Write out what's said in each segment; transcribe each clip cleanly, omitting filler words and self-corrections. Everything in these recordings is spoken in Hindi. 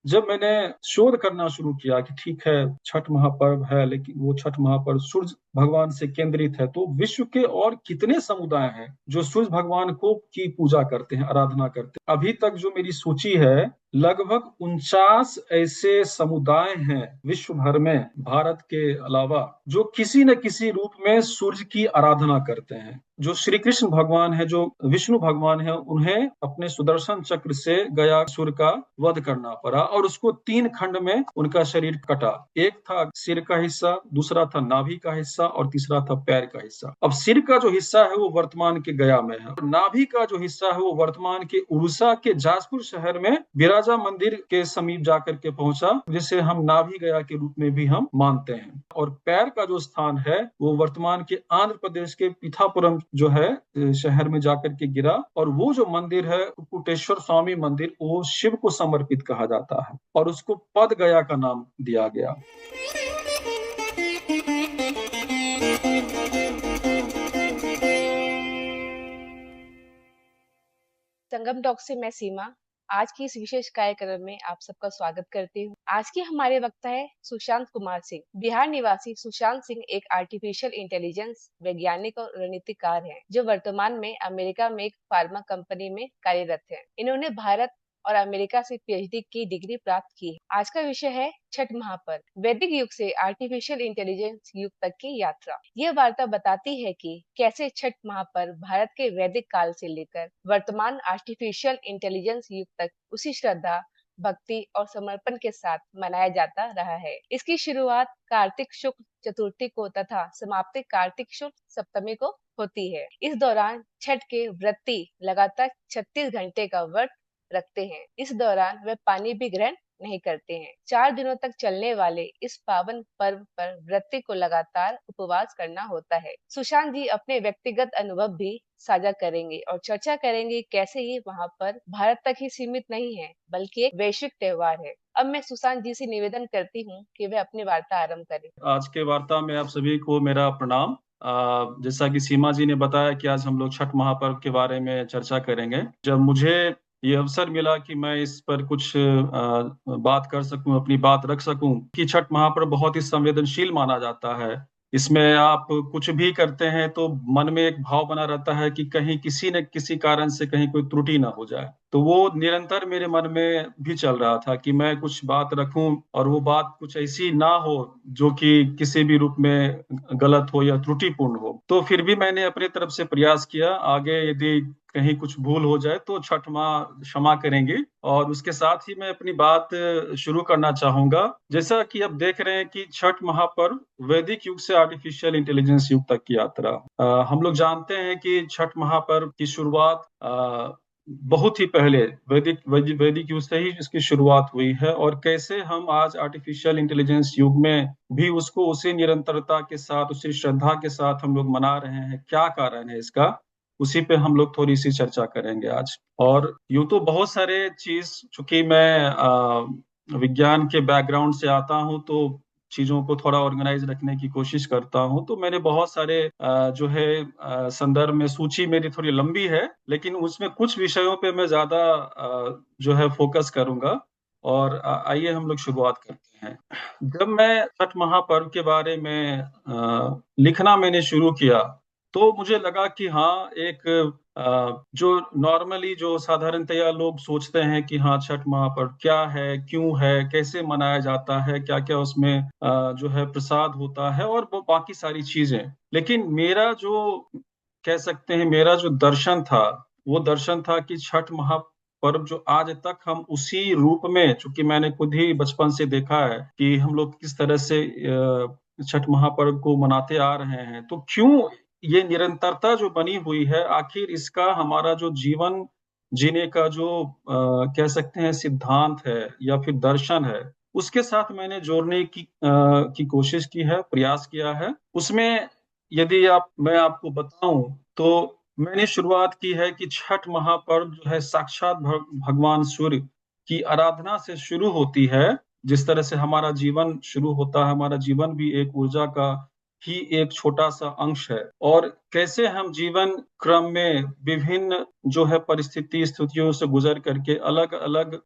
जब मैंने शोध करना शुरू किया कि ठीक है, छठ महापर्व है, लेकिन वो छठ महापर्व सूरज भगवान से केंद्रित है, तो विश्व के और कितने समुदाय हैं जो सूरज भगवान को की पूजा करते हैं, आराधना करते हैं। अभी तक जो मेरी सूची है, लगभग 49 ऐसे समुदाय हैं विश्व भर में, भारत के अलावा, जो किसी न किसी रूप में सूर्य की आराधना करते हैं। जो श्री कृष्ण भगवान है, जो विष्णु भगवान है, उन्हें अपने सुदर्शन चक्र से गयासुर का वध करना पड़ा और उसको 3 खंड में उनका शरीर कटा। एक था सिर का हिस्सा, दूसरा था नाभि का हिस्सा और तीसरा था पैर का हिस्सा। अब सिर का जो हिस्सा है वो वर्तमान के गया में है, नाभि का जो हिस्सा है वो वर्तमान के उड़ीसा के जाजपुर शहर में विराजा मंदिर के समीप जाकर के पहुंचा, जिसे हम नाभि गया के रूप में भी हम मानते हैं। और पैर का जो स्थान है वो वर्तमान के आंध्र प्रदेश के पिथापुरम जो है शहर में जाकर के गिरा। और वो जो मंदिर है, कुकुटेश्वर स्वामी मंदिर, वो शिव को समर्पित कहा जाता है और उसको पद गया का नाम दिया गया। संगम टॉक से मैं सीमा आज की इस विशेष कार्यक्रम में आप सबका स्वागत करती हूँ। आज के हमारे वक्ता है सुशांत कुमार सिंह। बिहार निवासी सुशांत सिंह एक आर्टिफिशियल इंटेलिजेंस वैज्ञानिक और रणनीतिकार हैं, जो वर्तमान में अमेरिका में एक फार्मा कंपनी में कार्यरत हैं। इन्होंने भारत और अमेरिका से पीएचडी की डिग्री प्राप्त की है। आज का विषय है छठ महापर्व, वैदिक युग से आर्टिफिशियल इंटेलिजेंस युग तक की यात्रा। यह वार्ता बताती है कि कैसे छठ महापर्व भारत के वैदिक काल से लेकर वर्तमान आर्टिफिशियल इंटेलिजेंस युग तक उसी श्रद्धा, भक्ति और समर्पण के साथ मनाया जाता रहा है। इसकी शुरुआत कार्तिक शुक्ल चतुर्थी को तथा समाप्ति कार्तिक शुक्ल सप्तमी को होती है। इस दौरान छठ के व्रती लगातार 36 घंटे का व्रत रखते हैं। इस दौरान वे पानी भी ग्रहण नहीं करते हैं। 4 दिनों तक चलने वाले इस पावन पर्व पर व्रती को लगातार उपवास करना होता है। सुशांत जी अपने व्यक्तिगत अनुभव भी साझा करेंगे और चर्चा करेंगे कैसे ये वहाँ पर भारत तक ही सीमित नहीं है, बल्कि एक वैश्विक त्योहार है। अब मैं सुशांत जी से निवेदन करती हूँ कि वे अपनी वार्ता आरंभ करें। आज के वार्ता में आप सभी को मेरा प्रणाम। जैसा कि सीमा जी ने बताया कि आज हम लोग छठ महापर्व के बारे में चर्चा करेंगे। जब मुझे ये अवसर मिला कि मैं इस पर कुछ बात कर सकूं, अपनी बात रख सकूं, कि छठ महापर्व बहुत ही संवेदनशील माना जाता है। इसमें आप कुछ भी करते हैं तो मन में एक भाव बना रहता है कि कहीं किसी न किसी कारण से कहीं कोई त्रुटि ना हो जाए। तो वो निरंतर मेरे मन में भी चल रहा था कि मैं कुछ बात रखूं और वो बात कुछ ऐसी ना हो जो कि किसी भी रूप में गलत हो या त्रुटिपूर्ण हो। तो फिर भी मैंने अपनी तरफ से प्रयास किया। आगे यदि कहीं कुछ भूल हो जाए तो छठ माँ क्षमा करेंगे। और उसके साथ ही मैं अपनी बात शुरू करना चाहूंगा। जैसा कि अब देख रहे हैं कि छठ महापर्व वैदिक युग से आर्टिफिशियल इंटेलिजेंस युग तक की यात्रा। हम लोग जानते हैं कि छठ महापर्व की शुरुआत बहुत ही पहले वैदिक वैदिक वैदिक युग से ही इसकी शुरुआत हुई है। और कैसे हम आज आर्टिफिशियल इंटेलिजेंस युग में भी उसको उसी निरंतरता के साथ, उसी श्रद्धा के साथ हम लोग मना रहे हैं, क्या कारण है इसका, उसी पे हम लोग थोड़ी सी चर्चा करेंगे आज। और यूं तो बहुत सारे चीज, चूंकि मैं विज्ञान के बैकग्राउंड से आता हूं, तो चीजों को थोड़ा ऑर्गेनाइज रखने की कोशिश करता हूं। तो मैंने बहुत सारे जो है संदर्भ में, सूची मेरी थोड़ी लंबी है, लेकिन उसमें कुछ विषयों पे मैं ज्यादा जो है फोकस करूंगा। और आइए हम लोग शुरुआत करते हैं। जब मैं छठ महापर्व के बारे में लिखना मैंने शुरू किया, तो मुझे लगा कि हाँ, एक जो नॉर्मली जो साधारणतया लोग सोचते हैं कि हाँ, छठ महापर्व क्या है, क्यों है, कैसे मनाया जाता है, क्या क्या उसमें जो है प्रसाद होता है और वो बाकी सारी चीजें। लेकिन मेरा जो, कह सकते हैं, मेरा जो दर्शन था, वो दर्शन था कि छठ महापर्व जो आज तक हम उसी रूप में, चूंकि मैंने खुद ही बचपन से देखा है कि हम लोग किस तरह से छठ महापर्व को मनाते आ रहे हैं, तो क्यों ये निरंतरता जो बनी हुई है, आखिर इसका हमारा जो जीवन जीने का जो कह सकते हैं सिद्धांत है या फिर दर्शन है, उसके साथ मैंने जोड़ने की कोशिश की है, प्रयास किया है। उसमें यदि मैं आपको बताऊं, तो मैंने शुरुआत की है कि छठ महापर्व जो है साक्षात भगवान सूर्य की आराधना से शुरू होती है। जिस तरह से हमारा जीवन शुरू होता है, हमारा जीवन भी एक ऊर्जा का ही एक छोटा सा अंश है, और कैसे हम जीवन क्रम में विभिन्न जो है परिस्थिति स्थितियों से गुजर करके अलग अलग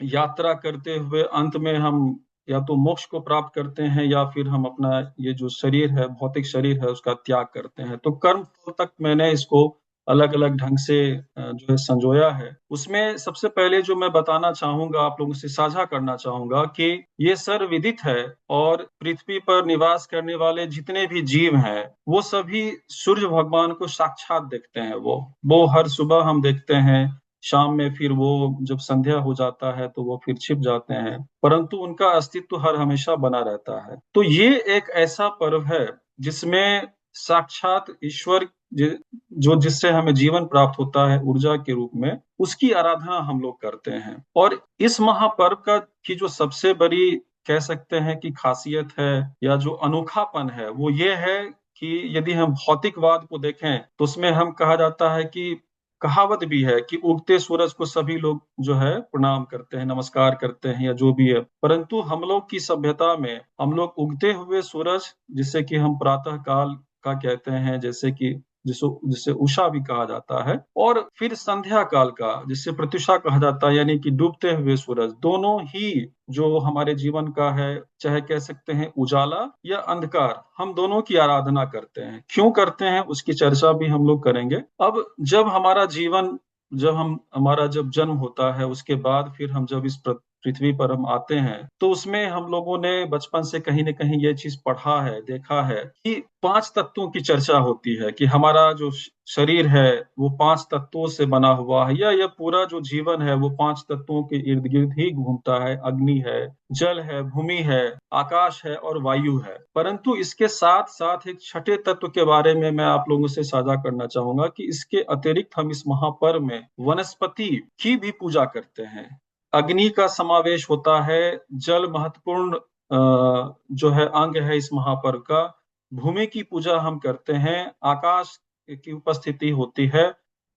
यात्रा करते हुए अंत में हम या तो मोक्ष को प्राप्त करते हैं, या फिर हम अपना ये जो शरीर है, भौतिक शरीर है, उसका त्याग करते हैं। तो कर्म फल तक मैंने इसको अलग अलग ढंग से जो है संजोया है। उसमें सबसे पहले जो मैं बताना चाहूंगा, आप लोगों से साझा करना चाहूंगा कि ये सर्वविदित है, और पृथ्वी पर निवास करने वाले जितने भी जीव हैं वो सभी सूर्य भगवान को साक्षात देखते हैं। वो हर सुबह हम देखते हैं, शाम में फिर वो जब संध्या हो जाता है तो वो फिर छिप जाते हैं, परंतु उनका अस्तित्व हर हमेशा बना रहता है। तो ये एक ऐसा पर्व है जिसमें साक्षात ईश्वर जो जिससे हमें जीवन प्राप्त होता है ऊर्जा के रूप में, उसकी आराधना हम लोग करते हैं। और इस महापर्व का की जो सबसे बड़ी कह सकते हैं कि खासियत है या जो अनोखापन है, वो ये है कि यदि हम भौतिकवाद को देखें तो उसमें हम कहा जाता है कि कहावत भी है कि उगते सूरज को सभी लोग जो है प्रणाम करते हैं, नमस्कार करते हैं, या जो भी है। परंतु हम लोग की सभ्यता में हम लोग उगते हुए सूरज, जिसे कि हम प्रातः काल का कहते हैं, जैसे कि जिसे उषा भी कहा जाता है, और फिर संध्या काल का जिसे प्रत्युषा कहा जाता है, यानी कि डूबते हुए सूरज, दोनों ही जो हमारे जीवन का है, चाहे कह सकते हैं उजाला या अंधकार, हम दोनों की आराधना करते हैं। क्यों करते हैं उसकी चर्चा भी हम लोग करेंगे। अब जब हमारा जीवन हमारा जब जन्म होता है, उसके बाद फिर हम जब इस पृथ्वी पर हम आते हैं, तो उसमें हम लोगों ने बचपन से कहीं न कहीं ये चीज पढ़ा है, देखा है कि 5 तत्वों की चर्चा होती है कि हमारा जो शरीर है वो 5 तत्वों से बना हुआ है, या यह पूरा जो जीवन है वो 5 तत्वों के इर्द गिर्द ही घूमता है। अग्नि है, जल है, भूमि है, आकाश है और वायु है। परंतु इसके साथ साथ एक छठे तत्व के बारे में मैं आप लोगों से साझा करना चाहूंगा कि इसके अतिरिक्त हम इस महापर्व में वनस्पति की भी पूजा करते हैं। अग्नि का समावेश होता है, जल महत्वपूर्ण जो है अंग है इस महापर्व का। भूमि की पूजा हम करते हैं, आकाश की उपस्थिति होती है,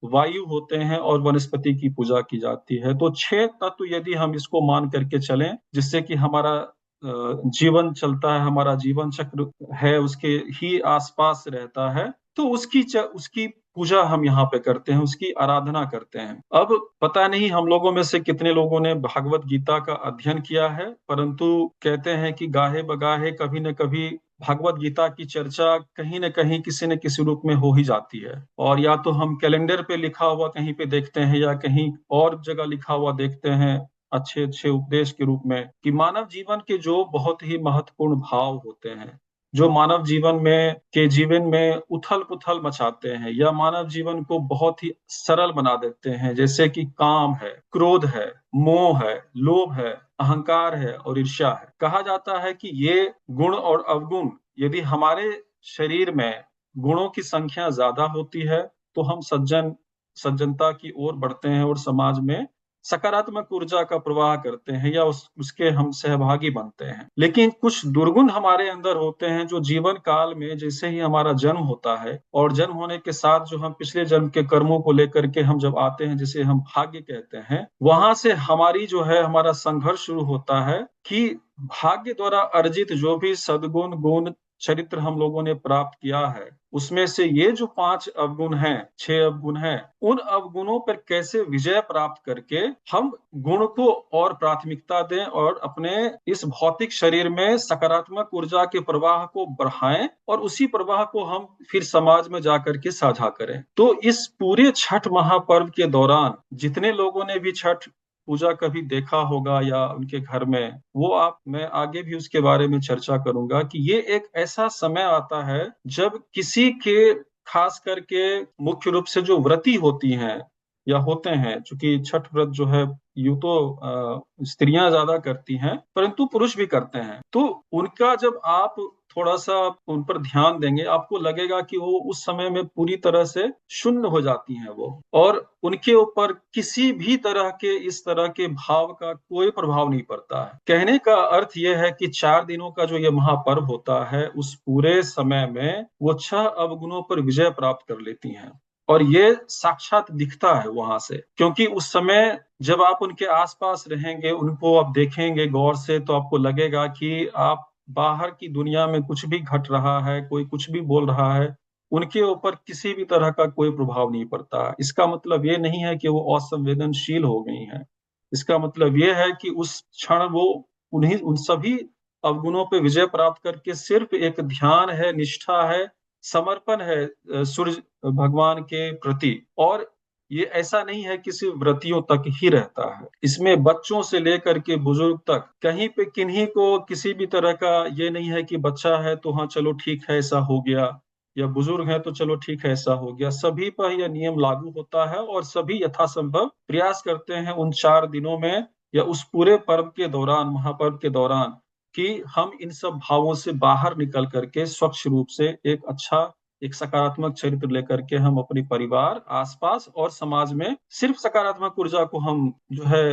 वायु होते हैं, और वनस्पति की पूजा की जाती है। तो 6 तत्व यदि हम इसको मान करके चलें, जिससे कि हमारा जीवन चलता है, हमारा जीवन चक्र है उसके ही आसपास रहता है, तो उसकी पूजा हम यहाँ पे करते हैं, उसकी आराधना करते हैं। अब पता नहीं हम लोगों में से कितने लोगों ने भागवत गीता का अध्ययन किया है, परंतु कहते हैं कि गाहे बगाहे कभी न कभी भागवत गीता की चर्चा कहीं न कहीं किसी न किसी रूप में हो ही जाती है। और या तो हम कैलेंडर पे लिखा हुआ कहीं पे देखते हैं, या कहीं और जगह लिखा हुआ देखते हैं अच्छे अच्छे उपदेश के रूप में, कि मानव जीवन के जो बहुत ही महत्वपूर्ण भाव होते हैं, जो मानव जीवन में उथल पुथल मचाते हैं, या मानव जीवन को बहुत ही सरल बना देते हैं, जैसे कि काम है, क्रोध है, मोह है, लोभ है, अहंकार है और ईर्ष्या है। कहा जाता है कि ये गुण और अवगुण, यदि हमारे शरीर में गुणों की संख्या ज्यादा होती है तो हम सज्जनता की ओर बढ़ते हैं और समाज में सकारात्मक ऊर्जा का प्रवाह करते हैं, या उसके हम सहभागी बनते हैं। लेकिन कुछ दुर्गुण हमारे अंदर होते हैं, जो जीवन काल में जैसे ही हमारा जन्म होता है, और जन्म होने के साथ जो हम पिछले जन्म के कर्मों को लेकर के हम जब आते हैं, जिसे हम भाग्य कहते हैं, वहां से हमारी जो है हमारा संघर्ष शुरू होता है कि भाग्य द्वारा अर्जित जो भी सद्गुण गुण चरित्र हम लोगों ने प्राप्त किया है, उसमें से ये जो 5 अवगुण हैं, 6 अवगुण हैं, उन अवगुणों पर कैसे विजय प्राप्त करके हम गुण को और प्राथमिकता दें, और अपने इस भौतिक शरीर में सकारात्मक ऊर्जा के प्रवाह को बढ़ाएं, और उसी प्रवाह को हम फिर समाज में जाकर के साझा करें। तो इस पूरे छठ महापर्व के दौरान जितने लोगों ने भी छठ पूजा कभी देखा होगा या उनके घर में, मैं आगे भी उसके बारे में चर्चा करूंगा कि ये एक ऐसा समय आता है जब किसी के, खास करके मुख्य रूप से जो व्रती होती हैं या होते हैं, चूंकि छठ व्रत जो है यूं तो स्त्रियां ज्यादा करती हैं, परंतु पुरुष भी करते हैं, तो उनका जब आप थोड़ा सा उन पर ध्यान देंगे, आपको लगेगा कि वो उस समय में पूरी तरह से शून्य हो जाती हैं वो, और उनके ऊपर किसी भी तरह के इस तरह के भाव का कोई प्रभाव नहीं पड़ता है। कहने का अर्थ यह है कि 4 दिनों का जो ये महापर्व होता है, उस पूरे समय में वो 6 अवगुणों पर विजय प्राप्त कर लेती हैं, और ये साक्षात दिखता है वहां से, क्योंकि उस समय जब आप उनके आसपास रहेंगे, उनको आप देखेंगे गौर से, तो आपको लगेगा कि आप बाहर की दुनिया में कुछ भी घट रहा है, कोई कुछ भी बोल रहा है, उनके ऊपर किसी भी तरह का कोई प्रभाव नहीं पड़ता। इसका मतलब ये नहीं है कि वो असंवेदनशील हो गई हैं। इसका मतलब ये है कि उस क्षण वो उन्हीं उन सभी अवगुणों पे विजय प्राप्त करके सिर्फ एक ध्यान है, निष्ठा है, समर्पण है सूर्य भगवान के प्रति। और ये ऐसा नहीं है कि सिर्फ व्रतियों तक ही रहता है, इसमें बच्चों से लेकर के बुजुर्ग तक, कहीं पे किन्हीं को किसी भी तरह का ये नहीं है कि बच्चा है तो हाँ चलो ठीक है ऐसा हो गया, या बुजुर्ग है तो चलो ठीक है ऐसा हो गया। सभी पर यह नियम लागू होता है और सभी यथासंभव प्रयास करते हैं उन 4 दिनों में या उस पूरे पर्व के दौरान, महापर्व के दौरान, कि हम इन सब भावों से बाहर निकल करके स्वच्छ रूप से एक अच्छा, एक सकारात्मक चरित्र लेकर के हम अपने परिवार, आसपास और समाज में सिर्फ सकारात्मक ऊर्जा को हम जो है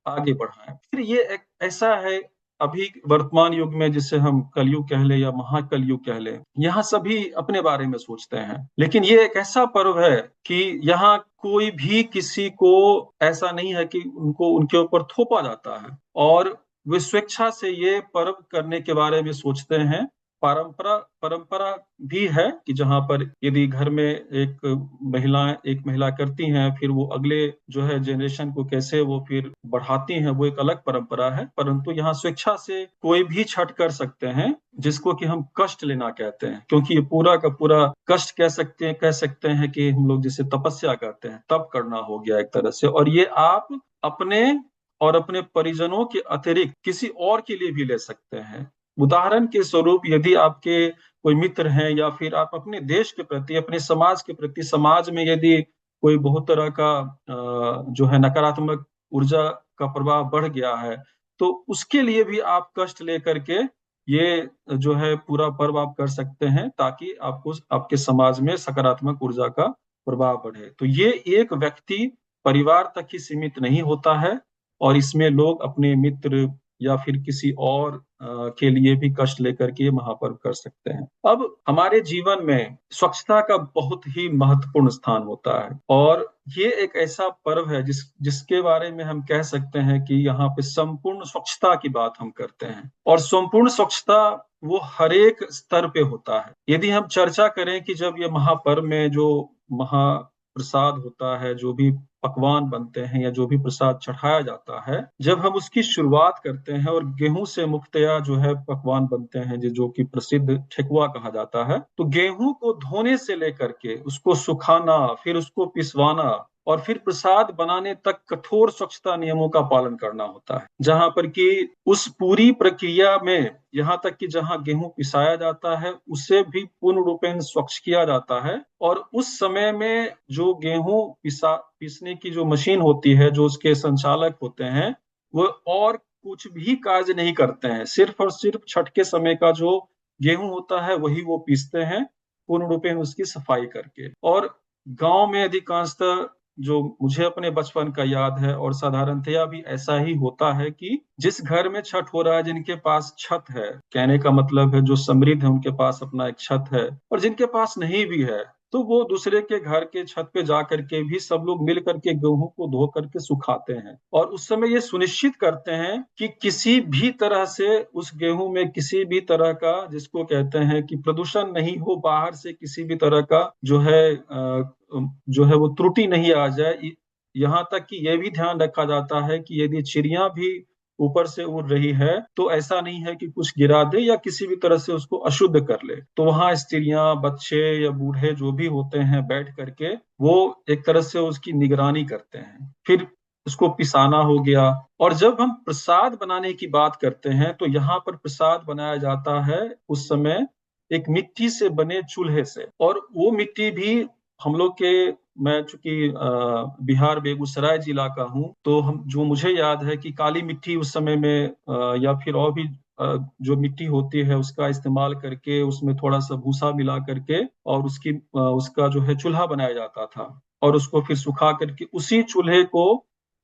आगे बढ़ाएं। फिर ये एक ऐसा है, अभी वर्तमान युग में जिसे हम कलयुग कह ले या महाकलयुग कह ले, यहाँ सभी अपने बारे में सोचते हैं, लेकिन ये एक ऐसा पर्व है कि यहाँ कोई भी किसी को ऐसा नहीं है कि उनको उनके ऊपर थोपा जाता है, और वे स्वेच्छा से ये पर्व करने के बारे में सोचते हैं। परंपरा परंपरा भी है कि जहां पर यदि घर में एक महिला करती हैं, फिर वो अगले जो है जनरेशन को कैसे वो फिर बढ़ाती हैं, वो एक अलग परंपरा है। परंतु यहाँ स्वेच्छा से कोई भी छठ कर सकते हैं, जिसको कि हम कष्ट लेना कहते हैं, क्योंकि ये पूरा का पूरा कष्ट कह सकते हैं कि हम लोग जिसे तपस्या कहते हैं तब करना हो गया एक तरह से। और ये आप अपने और अपने परिजनों के अतिरिक्त किसी और के लिए भी ले सकते हैं। उदाहरण के स्वरूप, यदि आपके कोई मित्र हैं या फिर आप अपने देश के प्रति, अपने समाज के प्रति, समाज में यदि कोई बहुत तरह का जो है नकारात्मक ऊर्जा का प्रभाव बढ़ गया है, तो उसके लिए भी आप कष्ट लेकर के ये जो है पूरा पर्व आप कर सकते हैं, ताकि आपको आपके समाज में सकारात्मक ऊर्जा का प्रभाव बढ़े। तो ये एक व्यक्ति परिवार तक ही सीमित नहीं होता है, और इसमें लोग अपने मित्र या फिर किसी और के लिए भी कष्ट लेकर के ये महापर्व कर सकते हैं। अब हमारे जीवन में स्वच्छता का बहुत ही महत्वपूर्ण स्थान होता है, और ये एक ऐसा पर्व है जिसके बारे में हम कह सकते हैं कि यहाँ पे संपूर्ण स्वच्छता की बात हम करते हैं। और संपूर्ण स्वच्छता वो हर एक स्तर पे होता है। यदि हम चर्चा करें कि जब ये महापर्व में जो महाप्रसाद होता है, जो भी पकवान बनते हैं या जो भी प्रसाद चढ़ाया जाता है, जब हम उसकी शुरुआत करते हैं, और गेहूं से मुख्यतया जो है पकवान बनते हैं जो कि प्रसिद्ध ठेकुआ कहा जाता है, तो गेहूं को धोने से लेकर के उसको सुखाना, फिर उसको पिसवाना और फिर प्रसाद बनाने तक कठोर स्वच्छता नियमों का पालन करना होता है। जहां पर कि उस पूरी प्रक्रिया में, यहाँ तक कि जहां गेहूं पिसाया जाता है उसे भी पूर्ण रूपेण स्वच्छ किया जाता है। और उस समय में जो गेहूं पीसने की जो मशीन होती है, जो उसके संचालक होते हैं, वो और कुछ भी कार्य नहीं करते हैं, सिर्फ और सिर्फ छठ के समय का जो गेहूं होता है वही वो पीसते हैं, पूर्ण रूपेण उसकी सफाई करके। और गांव में अधिकांशतः, जो मुझे अपने बचपन का याद है, और साधारणतया भी ऐसा ही होता है कि जिस घर में छठ हो रहा है, जिनके पास छत है, कहने का मतलब है जो समृद्ध है उनके पास अपना एक छत है, और जिनके पास नहीं भी है, तो वो दूसरे के घर के छत पे जा करके भी सब लोग मिल करके गेहूं को धो करके सुखाते हैं, और उस समय ये सुनिश्चित करते हैं कि किसी भी तरह से उस गेहूं में किसी भी तरह का, जिसको कहते हैं कि प्रदूषण नहीं हो, बाहर से किसी भी तरह का जो है वो त्रुटि नहीं आ जाए। यहाँ तक कि यह भी ध्यान रखा जाता है कि यदि चिड़िया भी ऊपर से उड़ रही है तो ऐसा नहीं है कि कुछ गिरा दे या किसी भी तरह से उसको अशुद्ध कर ले, तो वहां स्त्रियां, बच्चे या बूढ़े जो भी होते हैं बैठ करके वो एक तरह से उसकी निगरानी करते हैं। फिर उसको पिसाना हो गया। और जब हम प्रसाद बनाने की बात करते हैं, तो यहाँ पर प्रसाद बनाया जाता है उस समय एक मिट्टी से बने चूल्हे से, और वो मिट्टी भी हम लोग के, मैं चूंकि बिहार बेगूसराय जिला का हूँ, तो हम जो मुझे याद है कि काली मिट्टी उस समय में या फिर और भी जो मिट्टी होती है उसका इस्तेमाल करके उसमें थोड़ा सा भूसा मिला करके और उसका जो है चूल्हा बनाया जाता था, और उसको फिर सुखा करके उसी चूल्हे को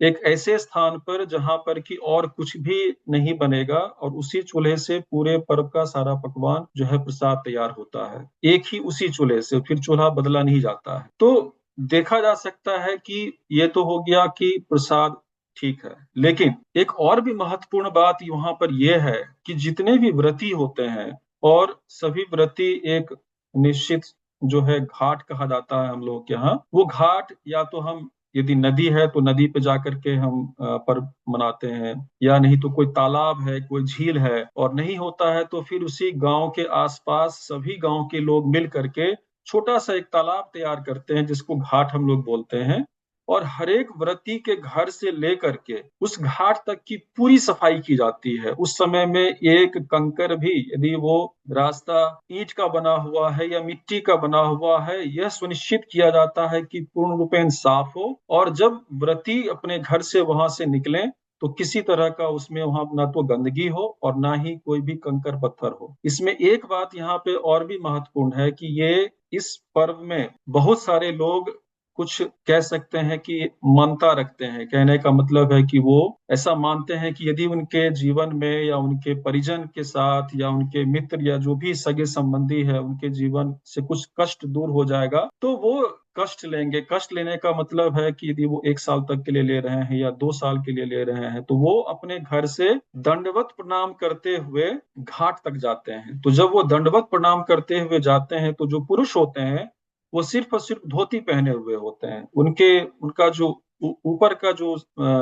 एक ऐसे स्थान पर जहां पर कि और कुछ भी नहीं बनेगा, और उसी चूल्हे से पूरे पर्व का सारा पकवान जो है प्रसाद तैयार होता है, एक ही उसी चूल्हे से, फिर चूल्हा बदला नहीं जाता है। तो देखा जा सकता है कि ये तो हो गया कि प्रसाद ठीक है। लेकिन एक और भी महत्वपूर्ण बात यहाँ पर यह है कि जितने भी व्रती होते हैं, और सभी व्रती एक निश्चित जो है घाट कहा जाता है हम लोग के यहाँ, वो घाट या तो हम, यदि नदी है तो नदी पे जाकर के हम पर्व मनाते हैं, या नहीं तो कोई तालाब है, कोई झील है, और नहीं होता है तो फिर उसी गांव के आसपास सभी गांव के लोग मिल करके छोटा सा एक तालाब तैयार करते हैं जिसको घाट हम लोग बोलते हैं। और हर एक व्रती के घर से लेकर के उस घाट तक की पूरी सफाई की जाती है। उस समय में एक कंकर भी, यदि वो रास्ता ईंट का बना हुआ है या मिट्टी का बना हुआ है, यह सुनिश्चित किया जाता है कि पूर्ण रूपेण साफ हो। और जब व्रती अपने घर से वहां से निकलें तो किसी तरह का उसमें वहां ना तो गंदगी हो और ना ही कोई भी कंकर पत्थर हो। इसमें एक बात यहाँ पे और भी महत्वपूर्ण है कि ये इस पर्व में बहुत सारे लोग कुछ कह सकते हैं कि मानता रखते हैं। कहने का मतलब है कि वो ऐसा मानते हैं कि यदि उनके जीवन में या उनके परिजन के साथ या उनके मित्र या जो भी सगे संबंधी है उनके जीवन से कुछ कष्ट दूर हो जाएगा तो वो कष्ट लेंगे। कष्ट लेने का मतलब है कि यदि वो 1 साल तक के लिए ले रहे हैं या 2 साल के लिए ले रहे हैं तो वो अपने घर से दंडवत प्रणाम करते हुए घाट तक जाते हैं। तो जब वो दंडवत प्रणाम करते हुए जाते हैं तो जो पुरुष होते हैं वो सिर्फ और सिर्फ धोती पहने हुए होते हैं। उनका जो ऊपर का जो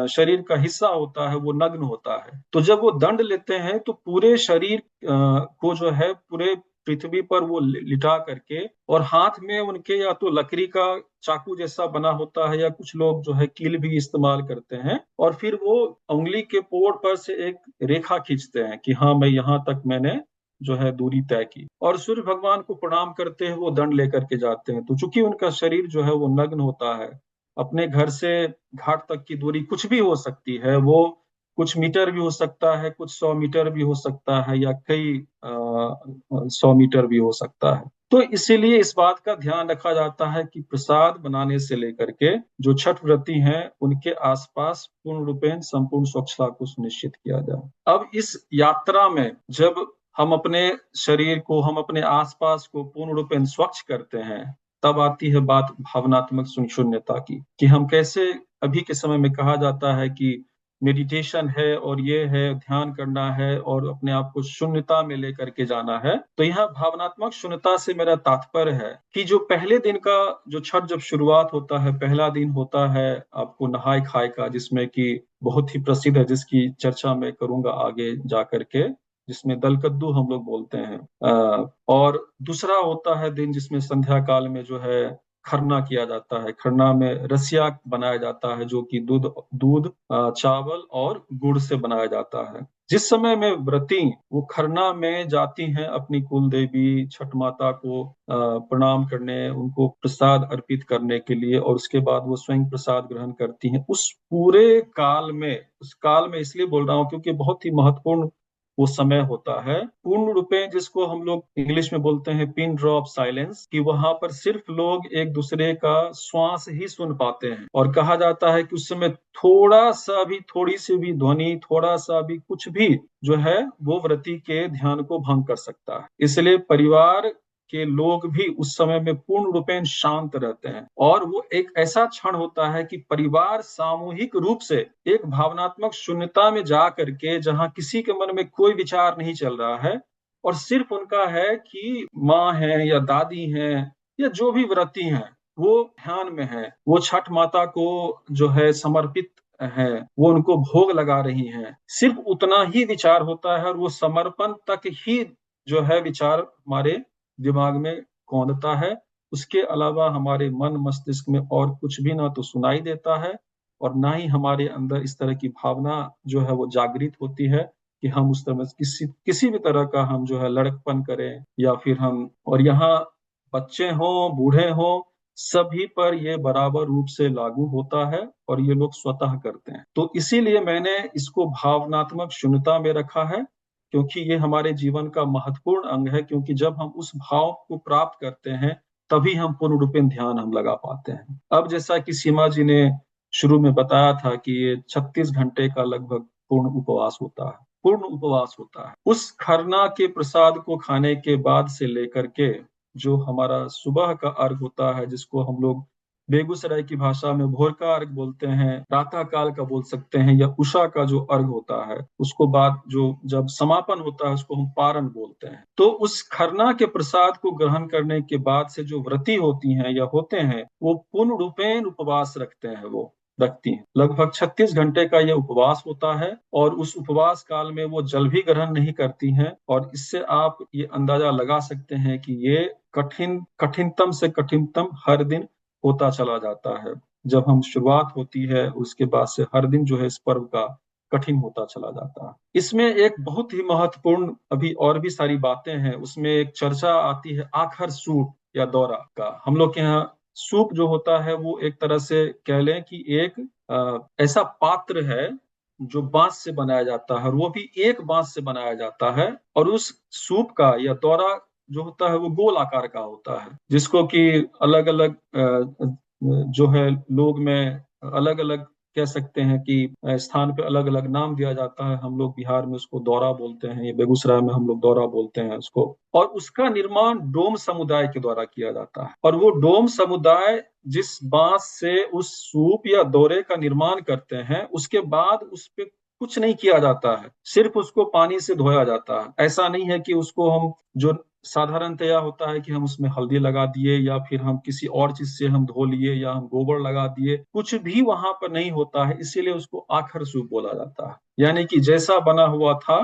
शरीर का हिस्सा होता है वो नग्न होता है। तो जब वो दंड लेते हैं तो पूरे शरीर को जो है पूरे पृथ्वी पर वो लिटा करके, और हाथ में उनके या तो लकड़ी का चाकू जैसा बना होता है या कुछ लोग जो है कील भी इस्तेमाल करते हैं, और फिर वो उंगली के पोर पर से एक रेखा खींचते हैं कि हाँ मैं यहाँ तक मैंने जो है दूरी तय की, और सूर्य भगवान को प्रणाम करते हैं वो दंड लेकर के जाते हैं। तो चूंकि उनका शरीर जो है वो नग्न होता है, अपने घर से घाट तक की दूरी कुछ भी हो सकती है, वो कुछ मीटर भी हो सकता है, कुछ 100 मीटर भी हो सकता है, या कई 100 मीटर भी हो सकता है। तो इसीलिए इस बात का ध्यान रखा जाता है कि प्रसाद बनाने से लेकर के जो छठ व्रती हैं उनके आसपास पूर्ण रूपेण संपूर्ण स्वच्छता को सुनिश्चित किया जाए। अब इस यात्रा में जब हम अपने शरीर को, हम अपने आसपास को पूर्ण रूपेण स्वच्छ करते हैं, तब आती है बात भावनात्मक शून्यता की, कि हम कैसे, अभी के समय में कहा जाता है कि मेडिटेशन है और ये है, ध्यान करना है और अपने आप को शून्यता में लेकर के जाना है। तो यहाँ भावनात्मक शून्यता से मेरा तात्पर्य है कि जो पहले दिन का, जो छठ जब शुरुआत होता है, पहला दिन होता है आपको नहाय खाए का, जिसमें कि बहुत ही प्रसिद्ध है, जिसकी चर्चा मैं करूंगा आगे जा करके, जिसमें दल कद्दू हम लोग बोलते हैं। और दूसरा होता है दिन जिसमें संध्या काल में जो है खरना किया जाता है। खरना में रसिया बनाया जाता है जो कि दूध दूध चावल और गुड़ से बनाया जाता है। जिस समय में व्रती वो खरना में जाती हैं अपनी कुल देवी छठ माता को प्रणाम करने, उनको प्रसाद अर्पित करने के लिए, और उसके बाद वो स्वयं प्रसाद ग्रहण करती हैं, उस पूरे काल में, उस काल में इसलिए बोल रहा हूँ क्योंकि बहुत ही महत्वपूर्ण वो समय होता है, पूर्ण रूपे जिसको हम लोग इंग्लिश में बोलते हैं पिन ड्रॉप साइलेंस, कि वहां पर सिर्फ लोग एक दूसरे का श्वास ही सुन पाते हैं। और कहा जाता है कि उस समय थोड़ा सा भी, थोड़ी सी भी ध्वनि, थोड़ा सा भी कुछ भी जो है वो व्रती के ध्यान को भंग कर सकता है। इसलिए परिवार के लोग भी उस समय में पूर्ण रूपेण शांत रहते हैं, और वो एक ऐसा क्षण होता है कि परिवार सामूहिक रूप से एक भावनात्मक शून्यता में जा करके, जहां किसी के मन में कोई विचार नहीं चल रहा है, और सिर्फ उनका है कि माँ है या दादी है या जो भी व्रती हैं वो ध्यान में है, वो छठ माता को जो है समर्पित है, वो उनको भोग लगा रही हैं। सिर्फ उतना ही विचार होता है, और वो समर्पण तक ही जो है विचार हमारे दिमाग में कौंधता है। उसके अलावा हमारे मन मस्तिष्क में और कुछ भी ना तो सुनाई देता है, और ना ही हमारे अंदर इस तरह की भावना जो है वो जागृत होती है कि हम उस तरह किसी किसी भी तरह का हम जो है लड़कपन करें, या फिर हम, और यहाँ बच्चे हों बूढ़े हों सभी पर ये बराबर रूप से लागू होता है, और ये लोग स्वतः करते हैं। तो इसीलिए मैंने इसको भावनात्मक शून्यता में रखा है, क्योंकि ये हमारे जीवन का महत्वपूर्ण अंग है। क्योंकि जब हम उस भाव को प्राप्त करते हैं तभी हम पूर्ण रूपेण ध्यान हम लगा पाते हैं। अब जैसा कि सीमा जी ने शुरू में बताया था कि ये 36 घंटे का लगभग पूर्ण उपवास होता है, पूर्ण उपवास होता है। उस खरना के प्रसाद को खाने के बाद से लेकर के जो हमारा सुबह का अर्घ होता है, जिसको हम लोग बेगूसराय की भाषा में भोर का अर्घ बोलते हैं, प्रातः काल का बोल सकते हैं, या उषा का जो अर्घ होता है उसको बाद जो जब समापन होता है उसको हम पारण बोलते हैं। तो उस खरना के प्रसाद को ग्रहण करने के बाद से जो व्रती होती हैं या होते हैं वो पूर्ण रूपेण उपवास रखते हैं, वो रखती हैं। लगभग 36 घंटे का यह उपवास होता है और उस उपवास काल में वो जल भी ग्रहण नहीं करती हैं। और इससे आप ये अंदाजा लगा सकते हैं कि ये कठिनतम से कठिनतम हर दिन होता चला जाता है। जब हम शुरुआत होती है उसके बाद से हर दिन जो है इस पर्व का कठिन होता चला जाता है। इसमें एक बहुत ही महत्वपूर्ण, अभी और भी सारी बातें हैं, उसमें एक चर्चा आती है आखर सूप या दौरा का। हम लोग के यहाँ सूप जो होता है वो एक तरह से कह लें कि एक ऐसा पात्र है जो बांस से बनाया जाता है, और वो भी एक बांस से बनाया जाता है। और उस सूप का या दौरा जो होता है वो गोल आकार का होता है, जिसको कि अलग अलग जो है लोग में अलग अलग कह सकते हैं कि स्थान पे अलग अलग नाम दिया जाता है। हम लोग बिहार में उसको दौरा बोलते हैं, ये बेगूसराय में हम लोग दौरा बोलते हैं उसको। और उसका निर्माण डोम समुदाय के द्वारा किया जाता है। और वो डोम समुदाय जिस बांस से उस सूप या दौरे का निर्माण करते हैं उसके बाद उस पे कुछ नहीं किया जाता है, सिर्फ उसको पानी से धोया जाता है। ऐसा नहीं है कि उसको हम जो साधारणतया होता है कि हम उसमें हल्दी लगा दिए या फिर हम किसी और चीज से हम धो लिए या हम गोबर लगा दिए, कुछ भी वहां पर नहीं होता है। इसीलिए उसको आखर सूप बोला जाता है, यानी कि जैसा बना हुआ था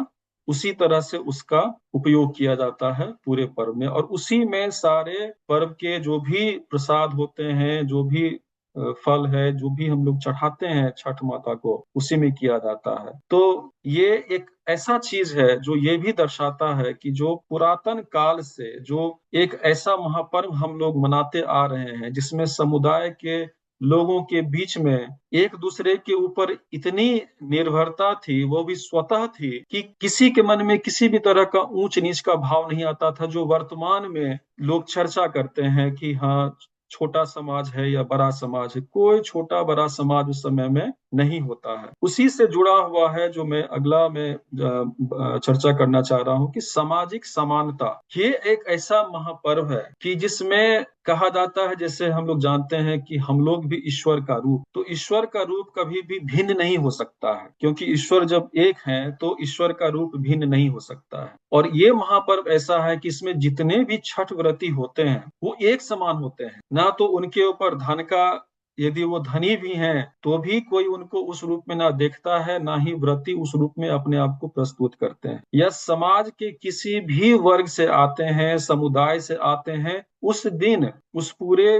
उसी तरह से उसका उपयोग किया जाता है पूरे पर्व में। और उसी में सारे पर्व के जो भी प्रसाद होते हैं, जो भी फल है, जो भी हम लोग चढ़ाते हैं छठ माता को, उसी में किया जाता है। तो ये एक ऐसा चीज है जो ये भी दर्शाता है कि जो पुरातन काल से जो एक ऐसा महापर्व हम लोग मनाते आ रहे हैं जिसमें समुदाय के लोगों के बीच में एक दूसरे के ऊपर इतनी निर्भरता थी, वो भी स्वतः थी, कि किसी के मन में किसी भी तरह का ऊंच नीच का भाव नहीं आता था। जो वर्तमान में लोग चर्चा करते हैं कि हाँ छोटा समाज है या बड़ा समाज है, कोई छोटा बड़ा समाज उस समय में नहीं होता है। उसी से जुड़ा हुआ है जो मैं अगला में चर्चा करना चाह रहा हूं कि सामाजिक समानता। ये एक ऐसा महापर्व है कि जिसमें कहा जाता है, जैसे हम लोग जानते हैं कि हम लोग भी ईश्वर का रूप, तो ईश्वर का रूप कभी भी भिन्न नहीं हो सकता है, क्योंकि ईश्वर जब एक है तो ईश्वर का रूप भिन्न नहीं हो सकता है। और ये महापर्व ऐसा है कि इसमें जितने भी छठ व्रती होते हैं वो एक समान होते हैं। ना तो उनके ऊपर धन का, यदि वो धनी भी हैं तो भी कोई उनको उस रूप में ना देखता है, ना ही व्रती उस रूप में अपने आप को प्रस्तुत करते हैं। या समाज के किसी भी वर्ग से आते हैं, समुदाय से आते हैं, उस दिन उस पूरे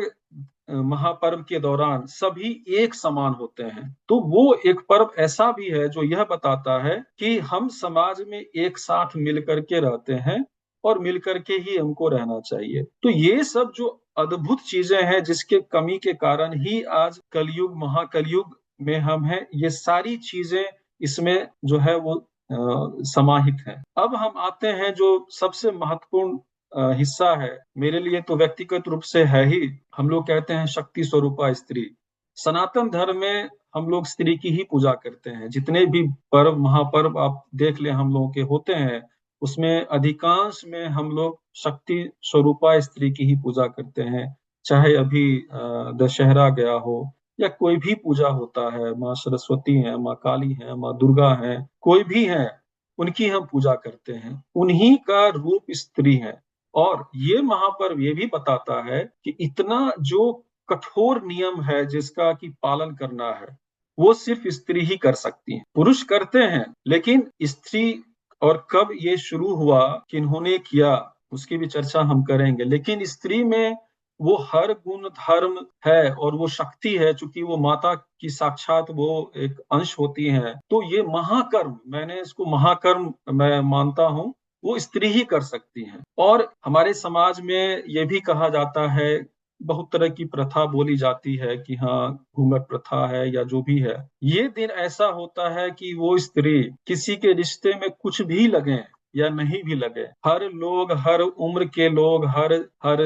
महापर्व के दौरान सभी एक समान होते हैं। तो वो एक पर्व ऐसा भी है जो यह बताता है कि हम समाज में एक साथ मिलकर के रहते हैं और मिलकर के ही हमको रहना चाहिए। तो ये सब जो अद्भुत चीजें हैं जिसके कमी के कारण ही आज कलयुग महाकलयुग में हम हैं, ये सारी चीजें इसमें जो है वो समाहित है। अब हम आते हैं जो सबसे महत्वपूर्ण हिस्सा है, मेरे लिए तो व्यक्तिगत रूप से है ही, हम लोग कहते हैं शक्ति स्वरूपा स्त्री। सनातन धर्म में हम लोग स्त्री की ही पूजा करते हैं। जितने भी पर्व महापर्व आप देख ले हम लोगों के होते हैं, उसमें अधिकांश में हम लोग शक्ति स्वरूपा स्त्री की ही पूजा करते हैं। चाहे अभी दशहरा गया हो या कोई भी पूजा होता है, माँ सरस्वती है, माँ काली है, माँ दुर्गा है, कोई भी है, उनकी हम पूजा करते हैं। उन्हीं का रूप स्त्री है। और ये महापर्व ये भी बताता है कि इतना जो कठोर नियम है जिसका कि पालन करना है, वो सिर्फ स्त्री ही कर सकती है। पुरुष करते हैं लेकिन स्त्री, और कब ये शुरू हुआ, किन्होंने किया, उसकी भी चर्चा हम करेंगे। लेकिन स्त्री में वो हर गुण धर्म है और वो शक्ति है, चूंकि वो माता की साक्षात वो एक अंश होती है। तो ये महाकर्म, मैंने इसको महाकर्म मैं मानता हूँ, वो स्त्री ही कर सकती हैं। और हमारे समाज में ये भी कहा जाता है, बहुत तरह की प्रथा बोली जाती है कि हाँ घूंघट प्रथा है या जो भी है, ये दिन ऐसा होता है कि वो स्त्री किसी के रिश्ते में कुछ भी लगे या नहीं भी लगे, हर लोग, हर उम्र के लोग, हर हर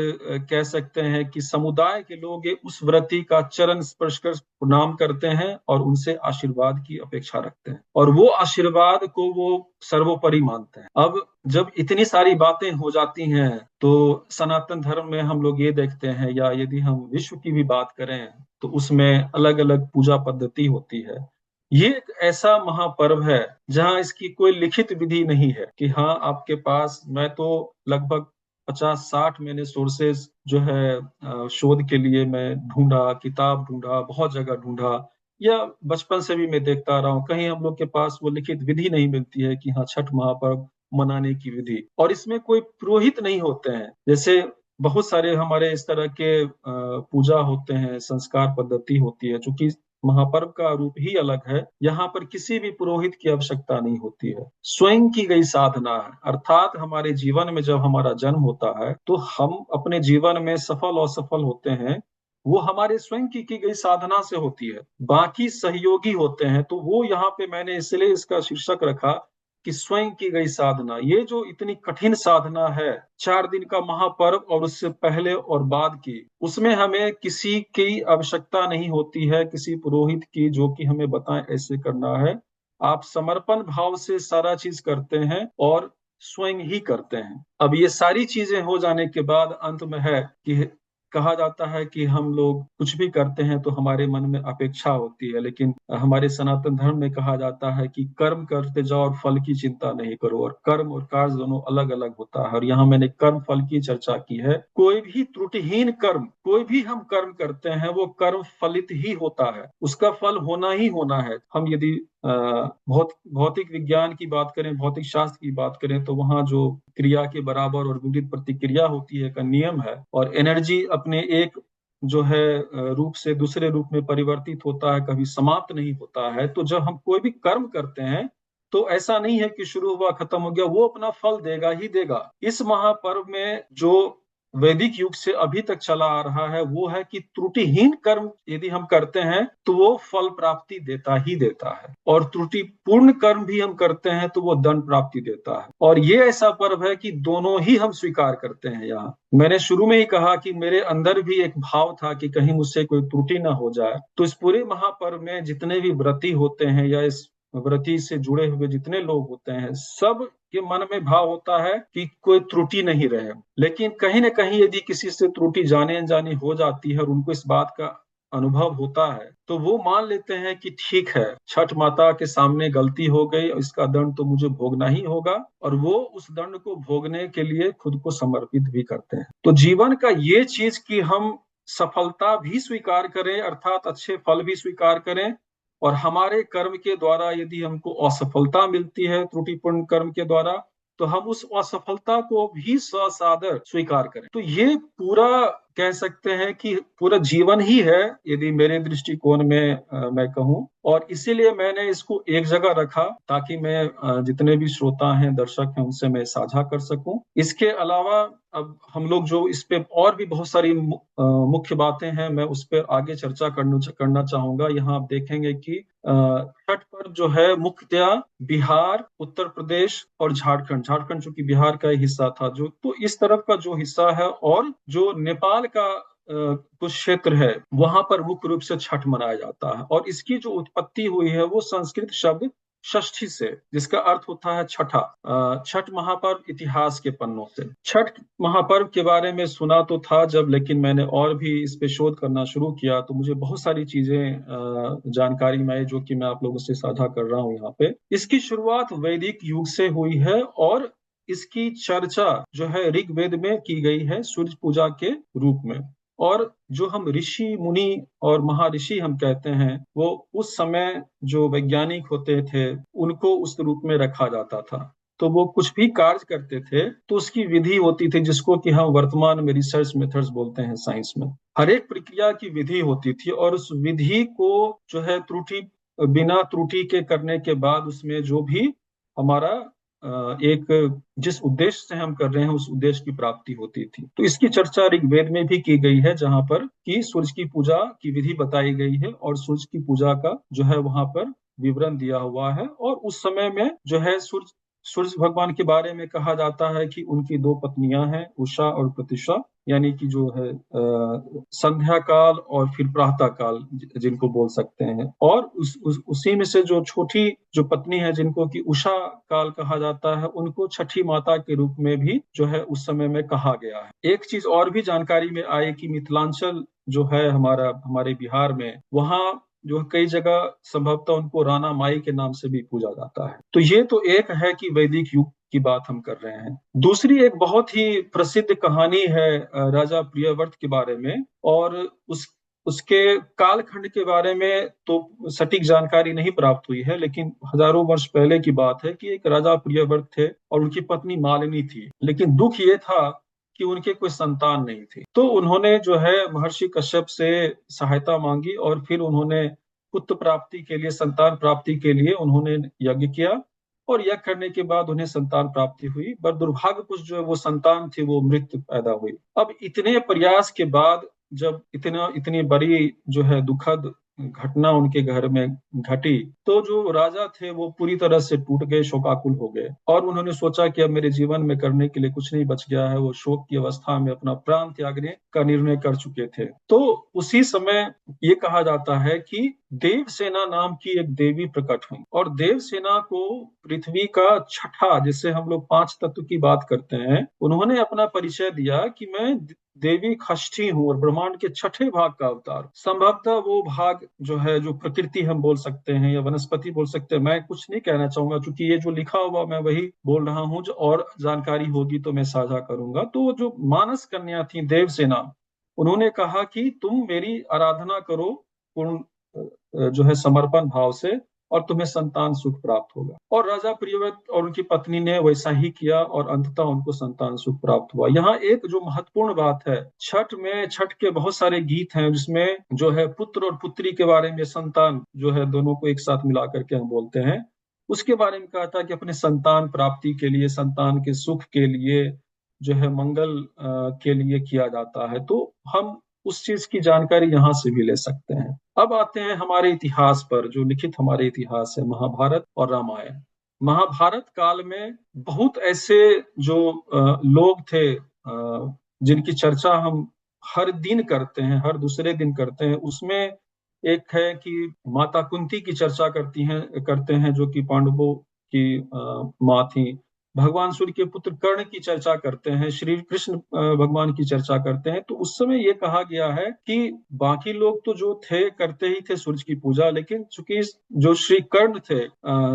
कह सकते हैं कि समुदाय के लोग उस व्रती का चरण स्पर्श कर प्रणाम करते हैं और उनसे आशीर्वाद की अपेक्षा रखते हैं, और वो आशीर्वाद को वो सर्वोपरि मानते हैं। अब जब इतनी सारी बातें हो जाती हैं तो सनातन धर्म में हम लोग ये देखते हैं, या यदि हम विश्व की भी बात करें तो उसमें अलग अलग पूजा पद्धति होती है। ये एक ऐसा महापर्व है जहाँ इसकी कोई लिखित विधि नहीं है कि हाँ आपके पास, मैं तो लगभग 50-60 मैंने सोर्सेस जो है शोध के लिए मैं ढूंढा, किताब ढूंढा, बहुत जगह ढूंढा, या बचपन से भी मैं देखता रहा हूँ, कहीं हम लोग के पास वो लिखित विधि नहीं मिलती है कि हाँ छठ महापर्व मनाने की विधि। और इसमें कोई पुरोहित नहीं होते हैं, जैसे बहुत सारे हमारे इस तरह के पूजा होते हैं, संस्कार पद्धति होती है, जो कि महापर्व का रूप ही अलग है। यहाँ पर किसी भी पुरोहित की आवश्यकता नहीं होती है, स्वयं की गई साधना है। अर्थात हमारे जीवन में जब हमारा जन्म होता है तो हम अपने जीवन में सफल और असफल होते हैं, वो हमारे स्वयं की गई साधना से होती है। बाकी सहयोगी होते हैं, तो वो यहाँ पे मैंने इसलिए इसका शीर्षक रखा कि स्वयं की गई साधना। ये जो इतनी कठिन साधना है, 4 दिन का महापर्व और उससे पहले और बाद की, उसमें हमें किसी की आवश्यकता नहीं होती है, किसी पुरोहित की जो कि हमें बताए ऐसे करना है। आप समर्पण भाव से सारा चीज करते हैं और स्वयं ही करते हैं। अब ये सारी चीजें हो जाने के बाद अंत में है कि कहा जाता है कि हम लोग कुछ भी करते हैं तो हमारे मन में अपेक्षा होती है, लेकिन हमारे सनातन धर्म में कहा जाता है कि कर्म करते जाओ और फल की चिंता नहीं करो, और कर्म और कार्य दोनों अलग अलग होता है। और यहाँ मैंने कर्म फल की चर्चा की है। कोई भी त्रुटिहीन कर्म, कोई भी हम कर्म करते हैं, वो कर्म फलित ही होता है, उसका फल होना ही होना है। हम यदि भौतिक विज्ञान की बात करें, भौतिक शास्त्र की बात करें, तो वहाँ जो क्रिया के बराबर और विपरीत प्रतिक्रिया होती है का नियम है, और एनर्जी अपने एक जो है रूप से दूसरे रूप में परिवर्तित होता है, कभी समाप्त नहीं होता है। तो जब हम कोई भी कर्म करते हैं तो ऐसा नहीं है कि शुरू हुआ खत्म हो गया, वो अपना फल देगा ही देगा। इस महापर्व में जो वैदिक युग से अभी तक चला आ रहा है वो है कि त्रुटिहीन कर्म यदि हम करते हैं तो वो फल प्राप्ति देता ही देता है, और त्रुटिपूर्ण कर्म भी हम करते हैं तो वो दंड प्राप्ति देता है। और ये ऐसा पर्व है कि दोनों ही हम स्वीकार करते हैं। यहाँ मैंने शुरू में ही कहा कि मेरे अंदर भी एक भाव था कि कहीं मुझसे कोई त्रुटि ना हो जाए, तो इस पूरे महापर्व में जितने भी व्रती होते हैं या इस व्रती से जुड़े हुए जितने लोग होते हैं, सब के मन में भाव होता है कि कोई त्रुटि नहीं रहे। लेकिन कहीं ना कहीं यदि किसी से त्रुटि जाने अनजाने हो जाती है और उनको इस बात का अनुभव होता है, तो वो मान लेते हैं कि ठीक है, छठ माता के सामने गलती हो गई, इसका दंड तो मुझे भोगना ही होगा, और वो उस दंड को भोगने के लिए खुद को समर्पित भी करते हैं। तो जीवन का ये चीज कि हम सफलता भी स्वीकार करें, अर्थात अच्छे फल भी स्वीकार करें, और हमारे कर्म के द्वारा यदि हमको असफलता मिलती है त्रुटिपूर्ण कर्म के द्वारा, तो हम उस असफलता को भी ससादर स्वीकार करें। तो ये पूरा कह सकते हैं कि पूरा जीवन ही है यदि मेरे दृष्टिकोण में मैं कहूँ। और इसीलिए मैंने इसको एक जगह रखा ताकि मैं जितने भी श्रोता हैं, दर्शक हैं, उनसे मैं साझा कर सकूं। इसके अलावा अब हम लोग जो इस पे और भी बहुत सारी मुख्य बातें हैं, मैं उस पर आगे चर्चा करना चाहूंगा। यहाँ आप देखेंगे कि छठ पर्व जो है मुख्यतया बिहार, उत्तर प्रदेश और झारखंड चूंकि बिहार का हिस्सा था जो, तो इस तरफ का जो हिस्सा है, और जो नेपाल का कुछ क्षेत्र है, वहां पर मुख्य रूप से छठ मनाया जाता है। और इसकी जो उत्पत्ति हुई है वो संस्कृत शब्द षष्ठी से, जिसका अर्थ होता है छठा। छठ महापर्व इतिहास के पन्नों से। छठ महापर्व के बारे में सुना तो था जब, लेकिन मैंने और भी इस पे शोध करना शुरू किया तो मुझे बहुत सारी चीजें जानकारी में आई, जो कि मैं आप लोगों से साझा कर रहा हूँ यहाँ पे। इसकी शुरुआत वैदिक युग से हुई है, और इसकी चर्चा जो है ऋग्वेद में की गई है सूर्य पूजा के रूप में। और जो हम ऋषि मुनि और महर्षि हम कहते हैं, वो उस समय जो वैज्ञानिक होते थे उनको उस रूप में रखा जाता था। तो वो कुछ भी कार्य करते थे तो उसकी विधि होती थी, जिसको कि हम वर्तमान में रिसर्च मेथड्स बोलते हैं साइंस में। हर एक प्रक्रिया की विधि होती थी, और उस विधि को जो है बिना त्रुटि के करने के बाद उसमें जो भी हमारा एक जिस उद्देश्य से हम कर रहे हैं उस उद्देश्य की प्राप्ति होती थी। तो इसकी चर्चा ऋग्वेद में भी की गई है, जहां पर कि सूर्य की पूजा की विधि बताई गई है, और सूर्य की पूजा का जो है वहां पर विवरण दिया हुआ है। और उस समय में जो है सूर्य सूर्य भगवान के बारे में कहा जाता है कि उनकी दो पत्नियां हैं, उषा और प्रत्युषा, यानी कि जो है संध्या काल और फिर प्रातः काल जिनको बोल सकते हैं। और उसी में से जो छोटी जो पत्नी है जिनको कि उषा काल कहा जाता है, उनको छठी माता के रूप में भी जो है उस समय में कहा गया है। एक चीज और भी जानकारी में आए कि मिथिलांचल जो है हमारे बिहार में, वहाँ जो कई जगह संभवतः उनको राना माई के नाम से भी पूजा जाता है। तो ये तो एक है कि वैदिक युग की बात हम कर रहे हैं। दूसरी एक बहुत ही प्रसिद्ध कहानी है राजा प्रियव्रत के बारे में, और उसके कालखंड के बारे में तो सटीक जानकारी नहीं प्राप्त हुई है, लेकिन हजारों वर्ष पहले की बात है कि एक राजा प्रियव्रत थे और उनकी पत्नी मालिनी थी। लेकिन दुख ये था कि उनके कोई संतान नहीं थी। तो उन्होंने जो है महर्षि कश्यप से सहायता मांगी और फिर उन्होंने पुत्र प्राप्ति के लिए, संतान प्राप्ति के लिए उन्होंने यज्ञ किया, और यज्ञ करने के बाद उन्हें संतान प्राप्ति हुई। पर दुर्भाग्यवश जो है वो संतान थी वो मृत पैदा हुई। अब इतने प्रयास के बाद जब इतनी बड़ी जो है दुखद घटना उनके घर में घटी, तो जो राजा थे वो पूरी तरह से टूट गए, शोकाकुल हो गए, और उन्होंने सोचा कि अब मेरे जीवन में करने के लिए कुछ नहीं बच गया है। वो शोक की अवस्था में अपना प्राण त्यागने का निर्णय कर चुके थे। तो उसी समय ये कहा जाता है कि देवसेना नाम की एक देवी प्रकट हुई, और देवसेना को पृथ्वी का छठा, जिससे हम लोग पांच तत्व की बात करते हैं, उन्होंने अपना परिचय दिया कि मैं देवी षष्ठी हूँ और ब्रह्मांड के छठे भाग का अवतार। संभवतः वो भाग जो है, जो प्रकृति हम बोल सकते हैं या वनस्पति बोल सकते हैं, मैं कुछ नहीं कहना चाहूंगा क्योंकि ये जो लिखा हुआ मैं वही बोल रहा हूँ, जो और जानकारी होगी तो मैं साझा करूंगा। तो जो मानस कन्या थी देवसेना, उन्होंने कहा कि तुम मेरी आराधना करो पूर्ण जो है समर्पण भाव से, और तुम्हें संतान सुख प्राप्त होगा। और राजा प्रियव्रत और उनकी पत्नी ने वैसा ही किया और अंततः उनको संतान सुख प्राप्त हुआ। यहाँ एक जो महत्वपूर्ण बात है, छठ के बहुत सारे गीत हैं जिसमें जो है पुत्र और पुत्री के बारे में, संतान जो है दोनों को एक साथ मिला करके हम बोलते हैं, उसके बारे में कहा था कि अपने संतान प्राप्ति के लिए, संतान के सुख के लिए, जो है मंगल के लिए किया जाता है। तो हम उस चीज की जानकारी यहाँ से भी ले सकते हैं। अब आते हैं हमारे इतिहास पर, जो लिखित हमारे इतिहास है, महाभारत और रामायण। महाभारत काल में बहुत ऐसे जो लोग थे जिनकी चर्चा हम हर दिन करते हैं, हर दूसरे दिन करते हैं। उसमें एक है कि माता कुंती की चर्चा करते हैं जो कि पांडवों की माँ थी। भगवान सूर्य के पुत्र कर्ण की चर्चा करते हैं, श्री कृष्ण भगवान की चर्चा करते हैं। तो उस समय ये कहा गया है कि बाकी लोग तो जो थे करते ही थे सूर्य की पूजा, लेकिन चूंकि जो श्री कर्ण थे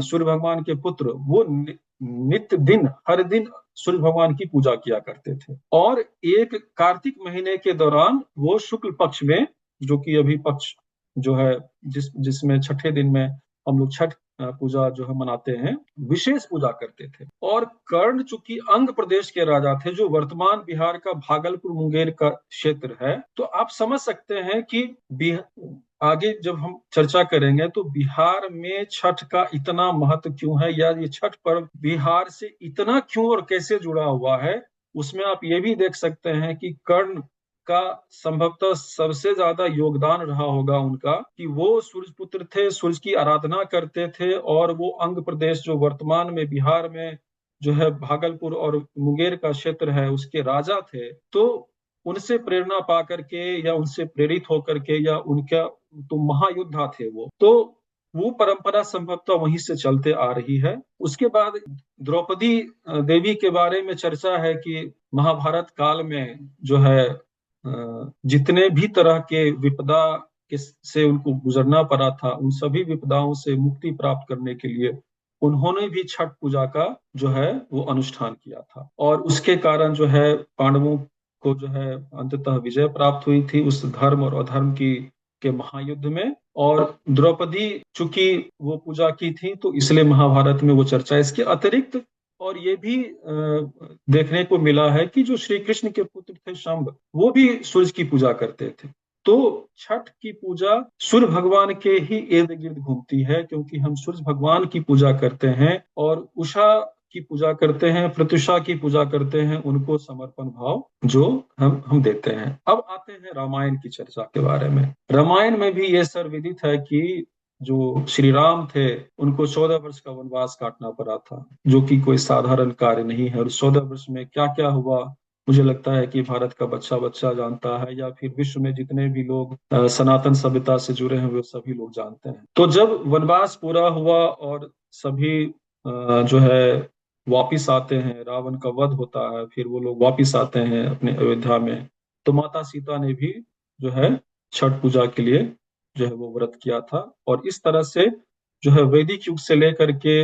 सूर्य भगवान के पुत्र, वो नित्य दिन, हर दिन सूर्य भगवान की पूजा किया करते थे। और एक कार्तिक महीने के दौरान वो शुक्ल पक्ष में, जो कि अभी पक्ष जो है जिसमें छठे दिन में हम लोग छठ पूजा जो है मनाते हैं, विशेष पूजा करते थे। और कर्ण चूंकि अंग प्रदेश के राजा थे, जो वर्तमान बिहार का भागलपुर मुंगेर का क्षेत्र है, तो आप समझ सकते हैं कि आगे जब हम चर्चा करेंगे तो बिहार में छठ का इतना महत्व क्यों है, या ये छठ पर्व बिहार से इतना क्यों और कैसे जुड़ा हुआ है, उसमें आप ये भी देख सकते हैं कि कर्ण का संभवतः सबसे ज्यादा योगदान रहा होगा उनका, कि वो सूर्य पुत्र थे, सूर्य की आराधना करते थे, और वो अंग प्रदेश जो वर्तमान में बिहार में जो है भागलपुर और मुंगेर का क्षेत्र है, उसके राजा थे। तो उनसे प्रेरणा पा करके या उनसे प्रेरित होकर के, या उनका तो महायोद्धा थे वो परंपरा संभवतः वहीं से चलते आ रही है। उसके बाद द्रौपदी देवी के बारे में चर्चा है कि महाभारत काल में जो है जितने भी तरह के विपदा से उनको गुजरना पड़ा था, उन सभी विपदाओं से मुक्ति प्राप्त करने के लिए उन्होंने भी छठ पूजा का जो है वो अनुष्ठान किया था। और उसके कारण जो है पांडवों को जो है अंततः विजय प्राप्त हुई थी उस धर्म और अधर्म की के महायुद्ध में। और द्रौपदी चूंकि वो पूजा की थी, तो इसलिए महाभारत में वो चर्चा। इसके अतिरिक्त और ये भी देखने को मिला है कि जो श्री कृष्ण के पुत्र थे शंभ, वो भी सूर्य की पूजा करते थे। तो छठ की पूजा सूर्य भगवान के ही इर्द गिर्द घूमती है, क्योंकि हम सूर्य भगवान की पूजा करते हैं और उषा की पूजा करते हैं, प्रत्युषा की पूजा करते हैं, उनको समर्पण भाव जो हम देते हैं। अब आते हैं रामायण की चर्चा के बारे में। रामायण में भी ये सर्वविदित है कि जो श्री राम थे उनको 14 वर्ष का वनवास काटना पड़ा था, जो कि कोई साधारण कार्य नहीं है। और 14 वर्ष में क्या क्या हुआ, मुझे लगता है कि भारत का बच्चा बच्चा जानता है, या फिर विश्व में जितने भी लोग सनातन सभ्यता से जुड़े हैं वे सभी लोग जानते हैं। तो जब वनवास पूरा हुआ और सभी जो है वापिस आते हैं, रावण का वध होता है, फिर वो लोग वापिस आते हैं अपने अयोध्या में, तो माता सीता ने भी जो है छठ पूजा के लिए जो है वो व्रत किया था। और इस तरह से जो है वैदिक युग से लेकर के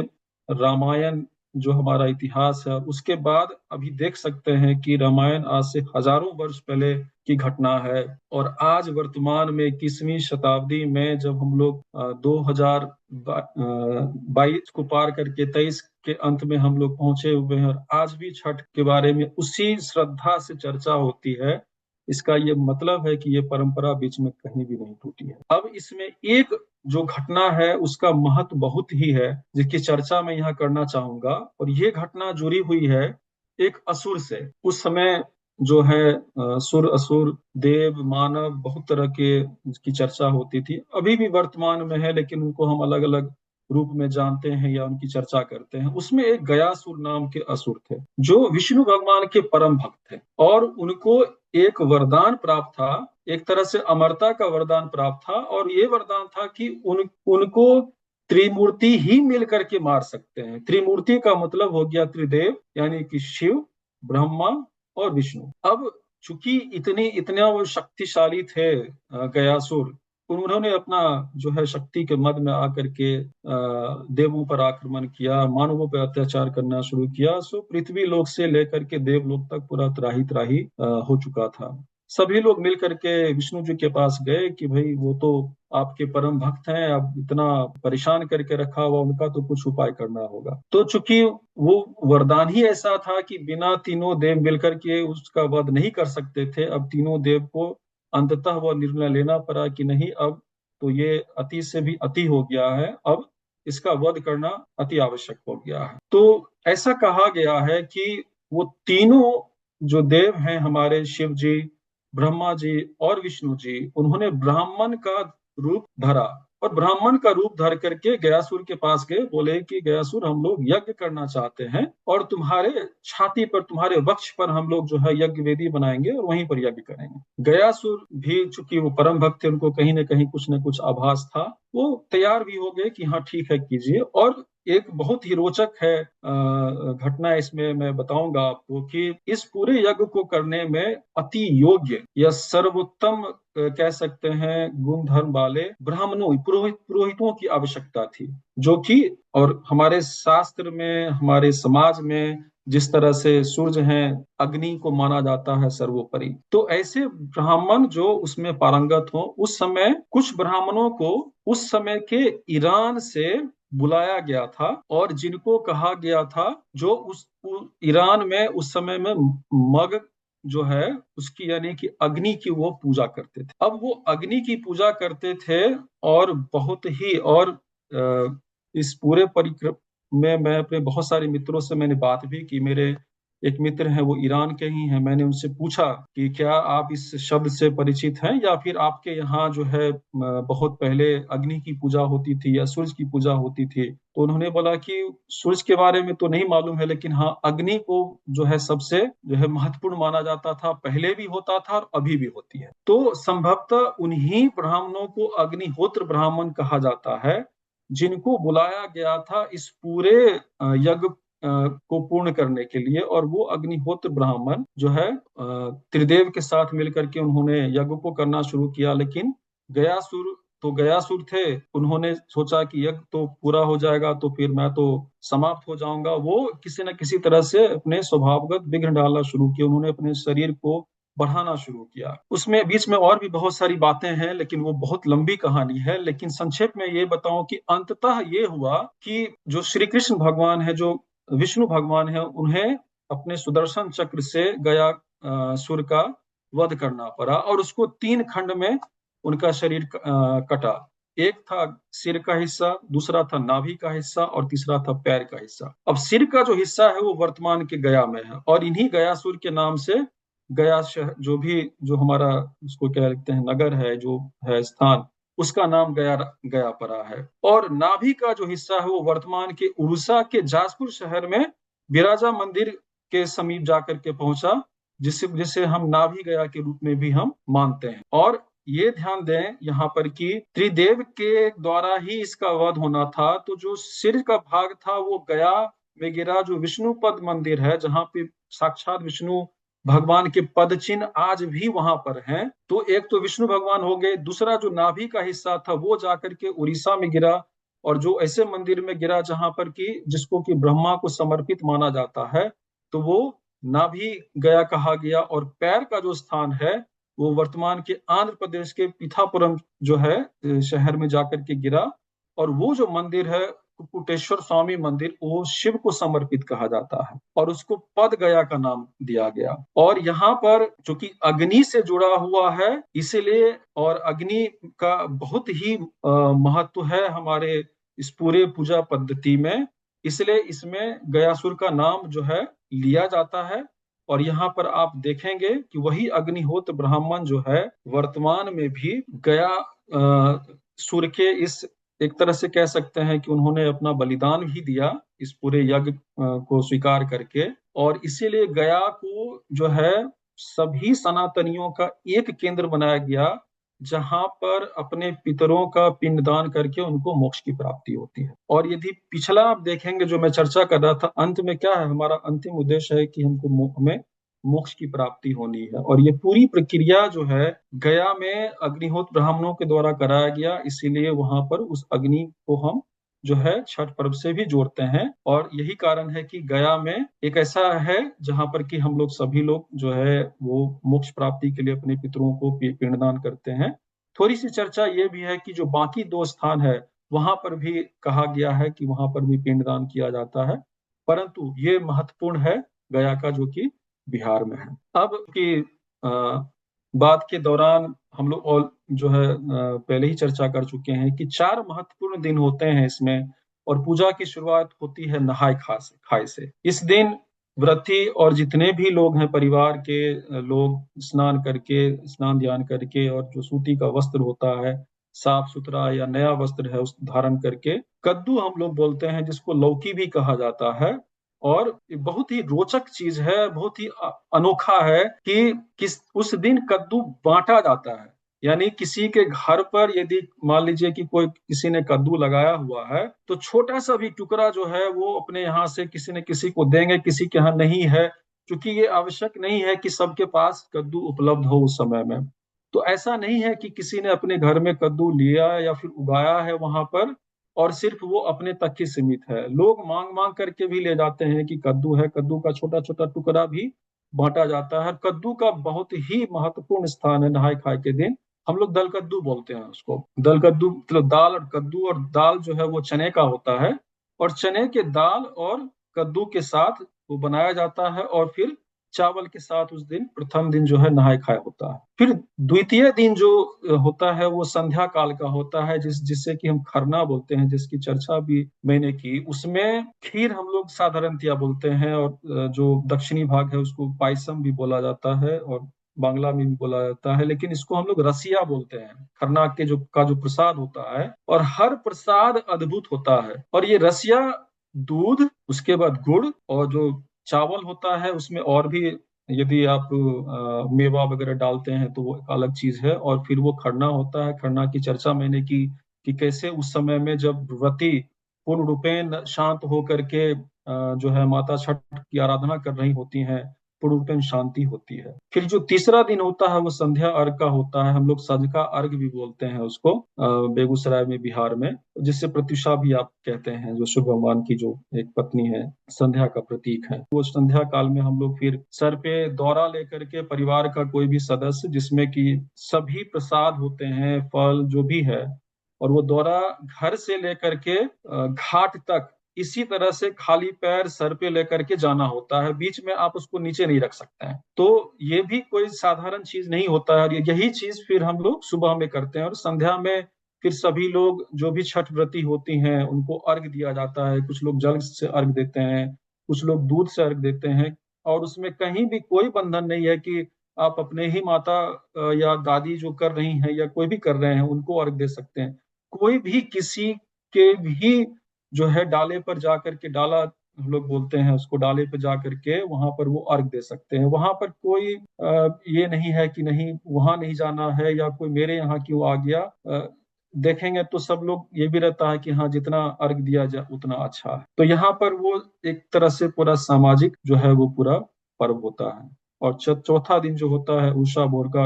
रामायण जो हमारा इतिहास है, उसके बाद अभी देख सकते हैं कि रामायण आज से हजारों वर्ष पहले की घटना है। और आज वर्तमान में 21वीं शताब्दी में जब हम लोग 2022 को पार करके 23 के अंत में हम लोग पहुंचे हुए हैं, और आज भी छठ के बारे में उसी श्रद्धा से चर्चा होती है, इसका ये मतलब है कि ये परंपरा बीच में कहीं भी नहीं टूटी है। अब इसमें एक जो घटना है उसका महत्व बहुत ही है, जिसकी चर्चा मैं यहाँ करना चाहूंगा। और ये घटना जुड़ी हुई है एक असुर से। उस समय जो है सुर असुर देव मानव बहुत तरह के की चर्चा होती थी, अभी भी वर्तमान में है, लेकिन उनको हम अलग अलग रूप में जानते हैं या उनकी चर्चा करते हैं। उसमें एक गयासुर नाम के असुर थे, जो विष्णु भगवान के परम भक्त थे, और उनको एक वरदान प्राप्त था, एक तरह से अमरता का वरदान प्राप्त था। और ये वरदान था कि उनको त्रिमूर्ति ही मिल करके मार सकते हैं। त्रिमूर्ति का मतलब हो गया त्रिदेव, यानी कि शिव, ब्रह्मा और विष्णु। अब चूंकि इतना वो शक्तिशाली थे गयासुर, उन्होंने अपना जो है शक्ति के मद में आकर के देवों पर आक्रमण किया, मानवों पर अत्याचार करना शुरू किया। सो पृथ्वी लोक से लेकर के देवलोक तक पूरा त्राही त्राही हो चुका था। सभी लोग मिल करके विष्णु जी के पास गए कि भाई वो तो आपके परम भक्त हैं, अब इतना परेशान करके रखा हुआ, उनका तो कुछ उपाय करना होगा। तो चूंकि वो वरदान ही ऐसा था कि बिना तीनों देव मिलकर के उसका वध नहीं कर सकते थे, अब तीनों देव को अंततः वह निर्णय लेना पड़ा कि नहीं, अब तो ये अति से भी अति हो गया है, अब इसका वध करना अति आवश्यक हो गया है। तो ऐसा कहा गया है कि वो तीनों जो देव हैं हमारे, शिव जी, ब्रह्मा जी और विष्णु जी, उन्होंने ब्राह्मण का रूप धरा, और ब्राह्मण का रूप धर करके गयासुर के पास गए। बोले कि गयासुर, हम लोग यज्ञ करना चाहते हैं, और तुम्हारे छाती पर, तुम्हारे वक्ष पर हम लोग जो है यज्ञ वेदी बनाएंगे और वहीं पर यज्ञ करेंगे। गयासुर भी चूंकि वो परम भक्त थे, उनको कहीं न कुछ आभास था, वो तैयार भी हो गए कि हाँ ठीक है कीजिए। और एक बहुत ही रोचक है घटना इसमें मैं बताऊंगा आपको, कि इस पूरे यज्ञ को करने में अति योग्य या सर्वोत्तम कह सकते हैं गुण धर्म वाले ब्राह्मणों, पुरोहितों की आवश्यकता थी, जो कि, और हमारे शास्त्र में, हमारे समाज में जिस तरह से सूर्य हैं, अग्नि को माना जाता है सर्वोपरि, तो ऐसे ब्राह्मण जो उसमें पारंगत हो। उस समय कुछ ब्राह्मणों को उस समय के ईरान से बुलाया गया था, और जिनको कहा गया था, जो ईरान में उस समय में मग जो है उसकी, यानी कि अग्नि की वो पूजा करते थे। अब वो अग्नि की पूजा करते थे, और बहुत ही, और इस पूरे परिक्रम में मैं अपने बहुत सारे मित्रों से मैंने बात भी की। मेरे एक मित्र हैं, वो ईरान के ही हैं। मैंने उनसे पूछा कि क्या आप इस शब्द से परिचित हैं, या फिर आपके यहाँ जो है बहुत पहले अग्नि की पूजा होती थी या सूर्य की पूजा होती थी। तो उन्होंने बोला कि सूर्य के बारे में तो नहीं मालूम है, लेकिन हाँ अग्नि को जो है सबसे जो है महत्वपूर्ण माना जाता था, पहले भी होता था और अभी भी होती है। तो संभवतः उन्हीं ब्राह्मणों को अग्निहोत्र ब्राह्मण कहा जाता है, जिनको बुलाया गया था इस पूरे यज्ञ को पूर्ण करने के लिए। और वो अग्निहोत्र ब्राह्मण जो है त्रिदेव के साथ मिलकर के उन्होंने यज्ञ को करना शुरू किया। लेकिन गयासुर थे, उन्होंने सोचा कि यज्ञ तो पूरा हो जाएगा तो फिर मैं तो समाप्त हो जाऊंगा। वो किसी न किसी तरह से अपने स्वभावगत विघ्न डालना शुरू किया, उन्होंने अपने शरीर को बढ़ाना शुरू किया। उसमें बीच में और भी बहुत सारी बातें हैं, लेकिन वो बहुत लंबी कहानी है। लेकिन संक्षेप में ये बताऊं कि अंततः ये हुआ कि जो श्री कृष्ण भगवान है, जो विष्णु भगवान है, उन्हें अपने सुदर्शन चक्र से गया सुर का वध करना पड़ा, और उसको 3 खंड में उनका शरीर कटा। एक था सिर का हिस्सा, दूसरा था नाभि का हिस्सा, और तीसरा था पैर का हिस्सा। अब सिर का जो हिस्सा है वो वर्तमान के गया में है, और इन्हीं गयासुर के नाम से गया शहर, जो भी जो हमारा उसको क्या लिखते हैं नगर है, जो है स्थान, उसका नाम गया गया पड़ा है। और नाभि का जो हिस्सा है वो वर्तमान के उड़ीसा के जाजपुर शहर में विराजा मंदिर के समीप जाकर के पहुंचा, जिसे जिसे हम नाभि गया के रूप में भी हम मानते हैं। और ये ध्यान दें यहाँ पर कि त्रिदेव के द्वारा ही इसका वध होना था, तो जो सिर का भाग था वो गया में गिरा। जो विष्णुपद मंदिर है जहाँ पे साक्षात विष्णु भगवान के पद चिन्ह आज भी वहां पर हैं, तो एक तो विष्णु भगवान हो गए, दूसरा जो नाभि का हिस्सा था वो जाकर के उड़ीसा में गिरा। और जो ऐसे मंदिर में गिरा जहां पर कि जिसको कि ब्रह्मा को समर्पित माना जाता है, तो वो नाभि गया कहा गया। और पैर का जो स्थान है वो वर्तमान के आंध्र प्रदेश के पिथापुरम जो है शहर में जाकर के गिरा। और वो जो मंदिर है कुकुटेश्वर स्वामी मंदिर, वो शिव को समर्पित कहा जाता है और उसको पद गया का नाम दिया गया। और यहाँ पर जो कि अग्नि से जुड़ा हुआ है इसलिए, और अग्नि का बहुत ही महत्व है हमारे इस पूरे पूजा पद्धति में, इसलिए इसमें गयासुर का नाम जो है लिया जाता है। और यहाँ पर आप देखेंगे कि वही अग्निहोत्र ब्राह्मण जो है वर्तमान में भी गया सुर के इस, एक तरह से कह सकते हैं कि उन्होंने अपना बलिदान भी दिया इस पूरे यज्ञ को स्वीकार करके। और इसीलिए गया को जो है सभी सनातनियों का एक केंद्र बनाया गया, जहां पर अपने पितरों का पिंडदान करके उनको मोक्ष की प्राप्ति होती है। और यदि पिछला आप देखेंगे जो मैं चर्चा कर रहा था, अंत में क्या है, हमारा अंतिम उद्देश्य है कि हमें मोक्ष की प्राप्ति होनी है। और ये पूरी प्रक्रिया जो है गया में अग्निहोत्र ब्राह्मणों के द्वारा कराया गया, इसीलिए वहां पर उस अग्नि को हम जो है छठ पर्व से भी जोड़ते हैं। और यही कारण है कि गया में एक ऐसा है जहां पर कि हम लोग सभी लोग जो है वो मोक्ष प्राप्ति के लिए अपने पितरों को पिंडदान करते हैं। थोड़ी सी चर्चा ये भी है कि जो बाकी दो स्थान है वहां पर भी कहा गया है कि वहां पर भी पिंडदान किया जाता है, परंतु ये महत्वपूर्ण है गया का जो कि बिहार में है। अब की बात के दौरान हम लोग और जो है पहले ही चर्चा कर चुके हैं कि 4 महत्वपूर्ण दिन होते हैं इसमें। और पूजा की शुरुआत होती है नहाय खाए से। इस दिन व्रती और जितने भी लोग हैं परिवार के लोग स्नान ध्यान करके और जो सूती का वस्त्र होता है साफ सुथरा या नया वस्त्र है उस धारण करके, कद्दू हम लोग बोलते हैं जिसको लौकी भी कहा जाता है। और बहुत ही रोचक चीज है, बहुत ही अनोखा है कि किस उस दिन कद्दू बांटा जाता है। यानी किसी के घर पर यदि मान लीजिए कि कोई किसी ने कद्दू लगाया हुआ है, तो छोटा सा भी टुकड़ा जो है वो अपने यहाँ से किसी न किसी को देंगे, किसी के यहाँ नहीं है, क्योंकि ये आवश्यक नहीं है कि सबके पास कद्दू उपलब्ध हो उस समय में। तो ऐसा नहीं है कि किसी ने अपने घर में कद्दू लिया या फिर उगाया है वहां पर और सिर्फ वो अपने तक ही सीमित है। लोग मांग मांग करके भी ले जाते हैं कि कद्दू है, कद्दू का छोटा छोटा टुकड़ा भी बांटा जाता है। कद्दू का बहुत ही महत्वपूर्ण स्थान है नहाय खाए के दिन। हम लोग दल कद्दू बोलते हैं उसको। दल कद्दू मतलब दाल और कद्दू, और दाल जो है वो चने का होता है और चने के दाल और कद्दू के साथ वो बनाया जाता है। और फिर चावल के साथ उस दिन प्रथम दिन जो है नहाय खाए होता है। फिर द्वितीय दिन जो होता है वो संध्या काल का होता है, जिससे कि हम खरना बोलते हैं, जिसकी चर्चा भी मैंने की। उसमें खीर हम लोग साधारणतया बोलते हैं और जो दक्षिणी भाग है उसको पायसम भी बोला जाता है और बांग्ला में भी बोला जाता है, लेकिन इसको हम लोग रसिया बोलते हैं। खरना के जो प्रसाद होता है, और हर प्रसाद अद्भुत होता है। और ये रसिया दूध, उसके बाद गुड़, और जो चावल होता है उसमें और भी यदि आप मेवा वगैरह डालते हैं तो वो एक अलग चीज है। और फिर वो खरना होता है। खरना की चर्चा मैंने की कि कैसे उस समय में जब व्रती पूर्ण रूपेण शांत होकर के जो है माता छठ की आराधना कर रही होती हैं, पूर्ण रूपेण शांति होती है। फिर जो तीसरा दिन होता है वो संध्या अर्घ का होता है। हम लोग संध्या अर्घ भी बोलते हैं उसको बेगूसराय में, बिहार में, जिससे प्रत्युषा भी आप कहते हैं, जो शिव भगवान की जो एक पत्नी है, संध्या का प्रतीक है। वो संध्या काल में हम लोग फिर सर पे दौरा लेकर के परिवार का कोई भी सदस्य, जिसमें कि सभी प्रसाद होते हैं, फल जो भी है, और वो दौरा घर से लेकर के घाट तक इसी तरह से खाली पैर सर पे लेकर के जाना होता है। बीच में आप उसको नीचे नहीं रख सकते हैं। तो ये भी कोई साधारण चीज नहीं होता है। और यही चीज फिर हम लोग सुबह में करते हैं। और संध्या में फिर सभी लोग जो भी छठ व्रती होती हैं उनको अर्घ दिया जाता है। कुछ लोग जल से अर्घ देते हैं, कुछ लोग दूध से अर्घ देते हैं। और उसमें कहीं भी कोई बंधन नहीं है कि आप अपने ही माता या दादी जो कर रही हैं या कोई भी कर रहे हैं उनको अर्घ दे सकते हैं। कोई भी किसी के भी जो है डाले पर जा करके, डाला हम लोग बोलते हैं उसको, डाले पे जा करके वहां पर वो अर्घ दे सकते हैं। वहां पर कोई ये नहीं है कि नहीं वहां नहीं जाना है या कोई मेरे यहाँ क्यों आ गया। देखेंगे तो सब लोग ये भी रहता है कि हाँ जितना अर्घ दिया जाए उतना अच्छा है। तो यहाँ पर वो एक तरह से पूरा सामाजिक जो है वो पूरा पर्व होता है। और चौथा दिन जो होता है उषा भोर का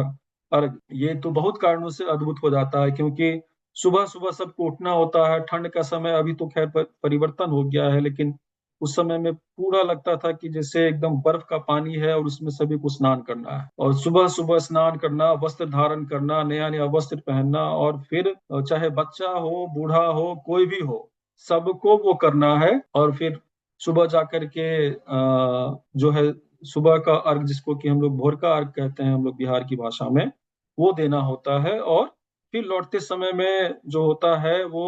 अर्घ, ये तो बहुत कारणों से अद्भुत हो जाता है, क्योंकि सुबह सुबह सबको उठना होता है। ठंड का समय, अभी तो खैर परिवर्तन हो गया है, लेकिन उस समय में पूरा लगता था कि जैसे एकदम बर्फ का पानी है और उसमें सभी को स्नान करना है। और सुबह सुबह स्नान करना, वस्त्र धारण करना, नया नया वस्त्र पहनना, और फिर चाहे बच्चा हो बूढ़ा हो कोई भी हो, सबको वो करना है। और फिर सुबह जाकर के जो है सुबह का अर्घ, जिसको कि हम लोग भोर का अर्घ कहते हैं हम लोग बिहार की भाषा में, वो देना होता है। और फिर लौटते समय में जो होता है वो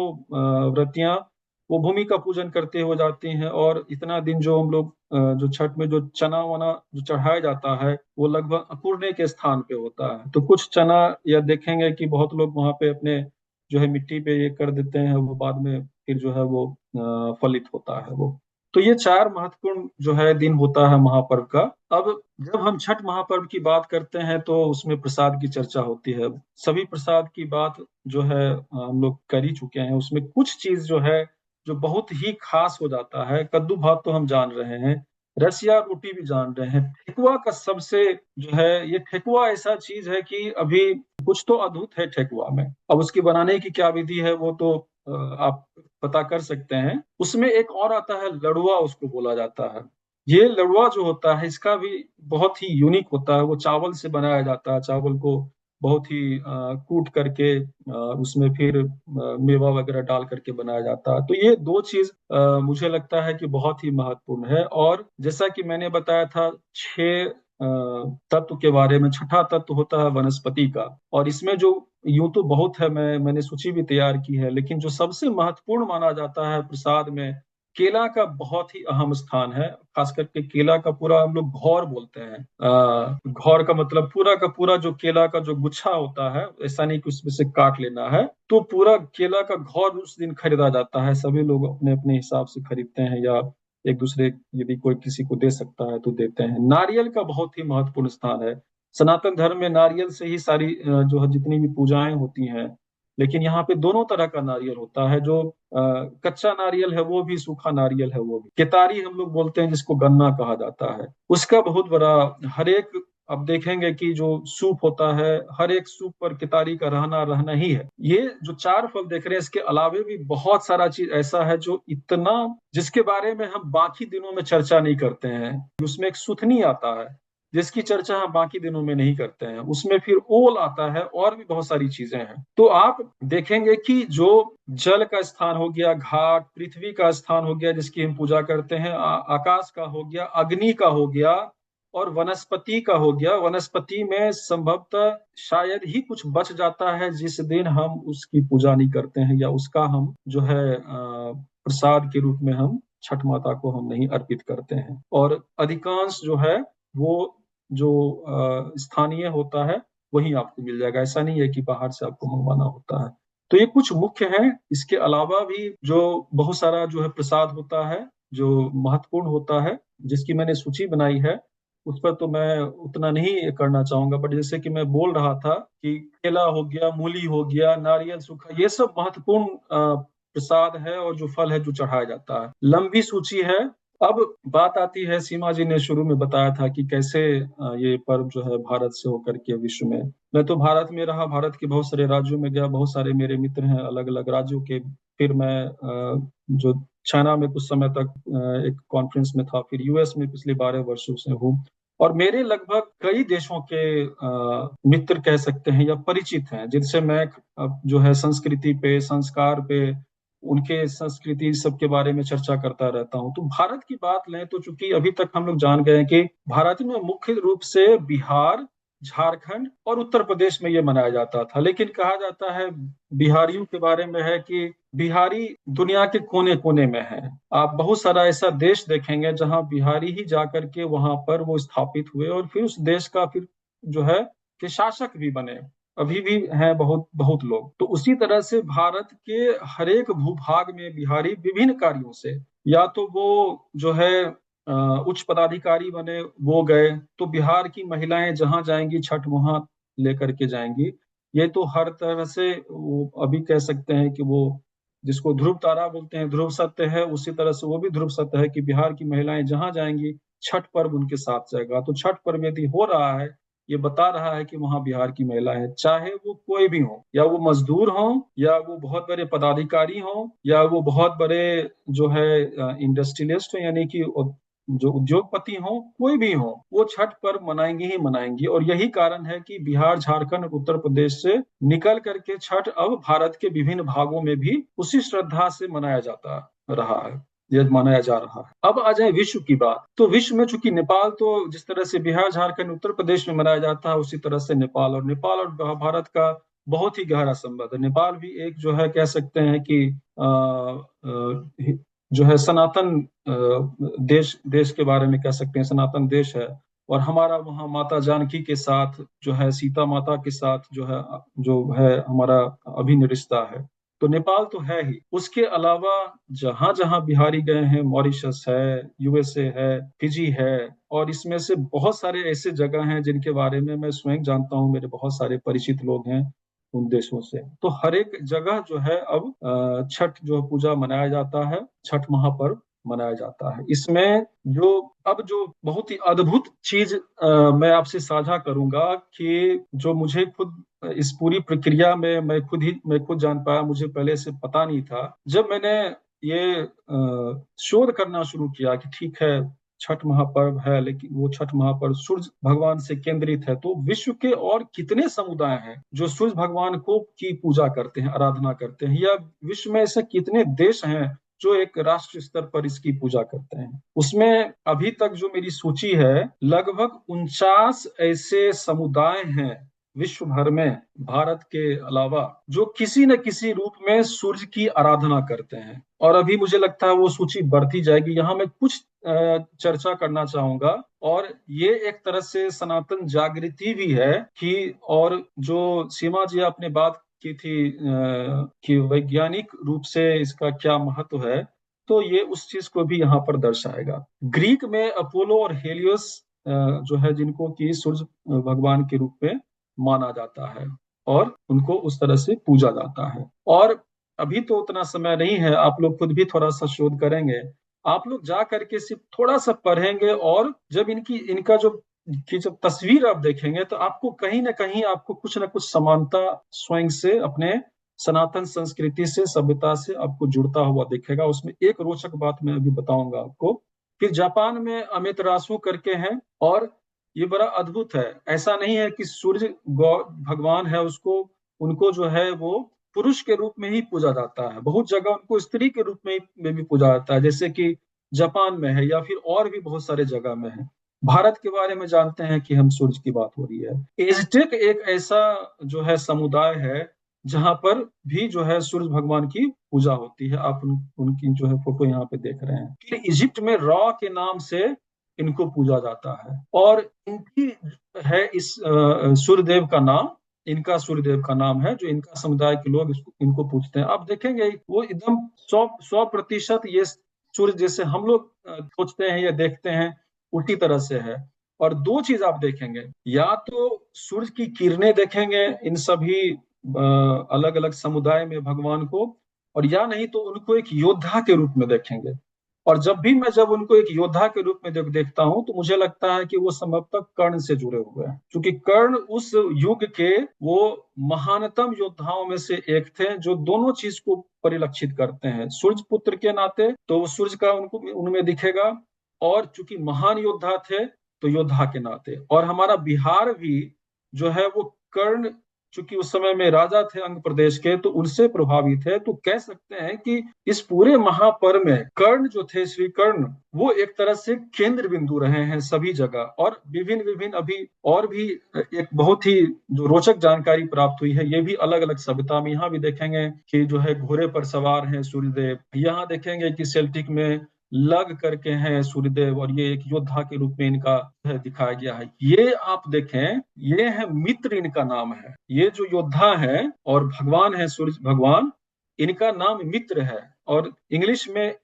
व्रतियां वो भूमि का पूजन करते हो जाती हैं। और इतना दिन जो हम लोग जो छठ में जो चना वना जो चढ़ाया जाता है वो लगभग अपूर्णे के स्थान पे होता है। तो कुछ चना, या देखेंगे कि बहुत लोग वहां पे अपने जो है मिट्टी पे ये कर देते हैं, वो बाद में फिर जो है वो फलित होता है वो। तो ये चार महत्वपूर्ण जो है दिन होता है महापर्व का। अब जब हम छठ महापर्व की बात करते हैं तो उसमें प्रसाद की चर्चा होती है। सभी प्रसाद की बात जो है हम लोग कर ही चुके हैं। उसमें कुछ चीज जो है जो बहुत ही खास हो जाता है, कद्दू भात तो हम जान रहे हैं, रसिया रोटी भी जान रहे हैं, ठेकुआ का सबसे जो है, ये ठेकुआ ऐसा चीज है कि अभी कुछ तो अद्भुत है ठेकुआ में। अब उसकी बनाने की क्या विधि है वो तो आप पता कर सकते हैं। उसमें एक और आता है लड़ुआ, उसको बोला जाता है। ये लड़ुआ जो होता है इसका भी बहुत ही यूनिक होता है। वो चावल से बनाया जाता है, चावल को बहुत ही कूट करके उसमें फिर मेवा वगैरह डाल करके बनाया जाता है। तो ये दो चीज मुझे लगता है कि बहुत ही महत्वपूर्ण है। और जैसा कि मैंने बताया था, छह तत्व के बारे में, छठा तत्व होता है वनस्पति का। और इसमें जो यूं तो बहुत है, मैंने सूची भी तैयार की है, लेकिन जो सबसे महत्वपूर्ण माना जाता है प्रसाद में, केला का बहुत ही अहम स्थान है। खास करके केला का पूरा हम लोग घौर बोलते हैं। घौर का मतलब पूरा का पूरा जो केला का जो गुच्छा होता है, ऐसा नहीं कि उसमें से काट लेना है। तो पूरा केला का घौर उस दिन खरीदा जाता है। सभी लोग अपने अपने हिसाब से खरीदते हैं, या एक दूसरे, यदि कोई किसी को दे सकता है तो देते हैं। नारियल का बहुत ही महत्वपूर्ण स्थान है। सनातन धर्म में नारियल से ही सारी जो है जितनी भी पूजाएं होती हैं। लेकिन यहाँ पे दोनों तरह का नारियल होता है, जो कच्चा नारियल है वो भी, सूखा नारियल है वो भी। केतारी हम लोग बोलते हैं जिसको गन्ना कहा जाता है, उसका बहुत बड़ा, हर एक, अब देखेंगे कि जो सूप होता है हर एक सूप पर केतारी का रहना रहना ही है। ये जो चार फल देख रहे हैं इसके अलावे भी बहुत सारा चीज ऐसा है जो इतना, जिसके बारे में हम बाकी दिनों में चर्चा नहीं करते हैं। उसमें एक सुथनी आता है जिसकी चर्चा हम बाकी दिनों में नहीं करते हैं। उसमें फिर ओल आता है, और भी बहुत सारी चीजें हैं। तो आप देखेंगे कि जो जल का स्थान हो गया घाट, पृथ्वी का स्थान हो गया जिसकी हम पूजा करते हैं, आकाश का हो गया, अग्नि का हो गया, और वनस्पति का हो गया। वनस्पति में संभवतः शायद ही कुछ बच जाता है जिस दिन हम उसकी पूजा नहीं करते हैं, या उसका हम जो है प्रसाद के रूप में हम छठ माता को हम नहीं अर्पित करते हैं। और अधिकांश जो है वो जो स्थानीय होता है वही आपको मिल जाएगा। ऐसा नहीं है कि बाहर से आपको मंगवाना होता है। तो ये कुछ मुख्य है। इसके अलावा भी जो बहुत सारा जो है प्रसाद होता है जो महत्वपूर्ण होता है, जिसकी मैंने सूची बनाई है, उस पर तो मैं उतना नहीं करना चाहूंगा। बट जैसे कि मैं बोल रहा था कि केला हो गया, मूली हो गया, नारियल सूखा, ये सब महत्वपूर्ण प्रसाद है और जो फल है जो चढ़ाया जाता है। लंबी सूची है। अब बात आती है, सीमा जी ने शुरू में बताया था कि कैसे ये पर्व जो है भारत से होकर के विश्व में। मैं तो भारत में रहा, भारत के बहुत सारे राज्यों में गया, बहुत सारे मेरे मित्र हैं अलग अलग राज्यों के। फिर मैं जो चाइना में कुछ समय तक एक कॉन्फ्रेंस में था, फिर यूएस में पिछले 12 वर्षों से हूँ। और मेरे लगभग कई देशों के मित्र कह सकते हैं या परिचित हैं, जिनसे मैं जो है संस्कृति पे, संस्कार पे, उनके संस्कृति सबके बारे में चर्चा करता रहता हूँ। तो भारत की बात लें तो चूंकि अभी तक हम लोग जान गए हैं कि भारत में मुख्य रूप से बिहार, झारखंड और उत्तर प्रदेश में ये मनाया जाता था। लेकिन कहा जाता है बिहारियों के बारे में है कि बिहारी दुनिया के कोने कोने में है। आप बहुत सारा ऐसा देश देखेंगे जहां बिहारी ही जाकर के वहां पर वो स्थापित हुए, और फिर उस देश का फिर जो है कि शासक भी बने, अभी भी हैं बहुत बहुत लोग। तो उसी तरह से भारत के हर एक भूभाग में बिहारी विभिन्न कार्यों से, या तो वो जो है उच्च पदाधिकारी बने, वो गए, तो बिहार की महिलाएं जहां जाएंगी छठ वहां लेकर के जाएंगी। ये तो हर तरह से वो अभी कह सकते हैं कि वो जिसको ध्रुव तारा बोलते हैं ध्रुव सत्य है, उसी तरह से वो भी ध्रुव सत्य है कि बिहार की महिलाएं जहां जाएंगी छठ पर्व उनके साथ जाएगा। तो छठ पर्व यदि हो रहा है, ये बता रहा है कि वहां बिहार की महिलाएं हैं, चाहे वो कोई भी हो, या वो मजदूर हो, या वो बहुत बड़े पदाधिकारी हो, या वो बहुत बड़े जो है इंडस्ट्रियलिस्ट हो, यानी कि जो उद्योगपति हो, कोई भी हो, वो छठ पर्व मनाएंगे ही मनाएंगे। और यही कारण है कि बिहार, झारखंड और उत्तर प्रदेश से निकल करके छठ अब भारत के विभिन्न भागों में भी उसी श्रद्धा से मनाया जाता रहा है, यह मनाया जा रहा है। अब आ जाए विश्व की बात, तो विश्व में चूंकि नेपाल तो जिस तरह से बिहार, झारखंड, उत्तर प्रदेश में मनाया जाता है, उसी तरह से नेपाल, और नेपाल और भारत का बहुत ही गहरा संबंध है। नेपाल भी एक जो है कह सकते हैं कि जो है सनातन देश देश के बारे में कह सकते हैं, सनातन देश है। और हमारा वहाँ माता जानकी के साथ जो है, सीता माता के साथ जो है हमारा अभिन्न रिश्ता है। तो नेपाल तो है ही, उसके अलावा जहां जहां बिहारी गए हैं, मॉरिशस है, यूएसए है, फिजी है, और इसमें से बहुत सारे ऐसे जगह हैं जिनके बारे में मैं स्वयं जानता हूँ, मेरे बहुत सारे परिचित लोग हैं उन देशों से। तो हर एक जगह जो है अब छठ जो पूजा मनाया जाता है, छठ महापर्व मनाया जाता है। इसमें जो बहुत ही अद्भुत चीज मैं आपसे साझा करूंगा कि जो मुझे खुद इस पूरी प्रक्रिया में मैं खुद जान पाया, मुझे पहले से पता नहीं था। जब मैंने ये शोध करना शुरू किया कि ठीक है छठ महापर्व है, लेकिन वो छठ महापर्व सूर्य भगवान से केंद्रित है, तो विश्व के और कितने समुदाय हैं जो सूर्य भगवान को की पूजा करते हैं, आराधना करते हैं, या विश्व में ऐसे कितने देश हैं जो एक राष्ट्र स्तर पर इसकी पूजा करते हैं। उसमें अभी तक जो मेरी सूची है, लगभग 49 ऐसे समुदाय हैं विश्व भर में, भारत के अलावा, जो किसी न किसी रूप में सूर्य की आराधना करते हैं। और अभी मुझे लगता है वो सूची बढ़ती जाएगी। यहाँ मैं कुछ चर्चा करना चाहूंगा। और ये एक तरह से सनातन जागृति भी है कि, और जो सीमा जी आपने बात की थी कि वैज्ञानिक रूप से इसका क्या महत्व है, तो ये उस चीज को भी यहाँ पर दर्शाएगा। ग्रीक में अपोलो और हेलियोस जो है, जिनको कि सूर्य भगवान के रूप में माना जाता है, और उनको उस तरह से पूजा जाता है। और अभी तो उतना समय नहीं है, आप लोग खुद भी थोड़ा सा शोध करेंगे, आप लोग जा करके सिर्फ थोड़ा सा पढ़ेंगे, और जब इनका जो की जब तस्वीर आप देखेंगे, तो आपको कहीं ना कहीं आपको कुछ ना कुछ समानता स्वयं से, अपने सनातन संस्कृति से, सभ्यता से आपको जुड़ता हुआ दिखेगा। उसमें एक रोचक बात मैं अभी बताऊंगा आपको कि जापान में अमेतरासु करके हैं, और ये बड़ा अद्भुत है। ऐसा नहीं है कि सूर्य भगवान है, उसको उनको जो है वो पुरुष के रूप में ही पूजा जाता है, बहुत जगह उनको स्त्री के रूप में भी पूजा जाता है, जैसे कि जापान में है, या फिर और भी बहुत सारे जगह में है। भारत के बारे में जानते हैं कि हम सूर्य की बात हो रही है। एजटेक एक ऐसा जो है समुदाय है जहां पर भी जो है सूर्य भगवान की पूजा होती है। आप उनकी जो है फोटो यहाँ पे देख रहे हैं। फिर इजिप्ट में रॉ के नाम से इनको पूजा जाता है, और इनकी है इस सूर्य देव का नाम, इनका सूर्य देव का नाम है, जो इनका समुदाय के लोग इनको पूछते हैं। आप देखेंगे वो एकदम 100% ये सूर्य जैसे हम लोग सोचते हैं या देखते हैं, उसी तरह से है। और दो चीज आप देखेंगे, या तो सूर्य की किरणें देखेंगे इन सभी अलग अलग समुदाय में भगवान को, और या नहीं तो उनको एक योद्धा के रूप में देखेंगे। और जब उनको एक योद्धा के रूप में देखता हूं, तो मुझे लगता है कि वो संभवतः कर्ण से जुड़े हुए हैं, क्योंकि कर्ण उस युग के वो महानतम योद्धाओं में से एक थे, जो दोनों चीज को परिलक्षित करते हैं। सूर्य पुत्र के नाते तो सूर्य का उनको उनमें दिखेगा, और चूंकि महान योद्धा थे तो योद्धा के नाते। और हमारा बिहार भी जो है वो कर्ण, चूंकि उस समय में राजा थे अंग प्रदेश के, तो उनसे प्रभावित है। तो कह सकते हैं कि इस पूरे महापर्व में कर्ण जो थे, श्री कर्ण, वो एक तरह से केंद्र बिंदु रहे हैं सभी जगह। और विभिन्न विभिन्न अभी और भी एक बहुत ही जो रोचक जानकारी प्राप्त हुई है, ये भी अलग अलग सभ्यता में। यहाँ भी देखेंगे कि जो है घोड़े पर सवार हैं सूर्यदेव। यहाँ देखेंगे कि सेल्टिक में लग करके हैं सूर्यदेव, और ये एक योद्धा के रूप में इनका दिखाया गया है। ये आप देखें, ये है मित्र, इनका नाम है। ये जो योद्धा है और भगवान है सूर्य भगवान, इनका नाम मित्र है, और इंग्लिश में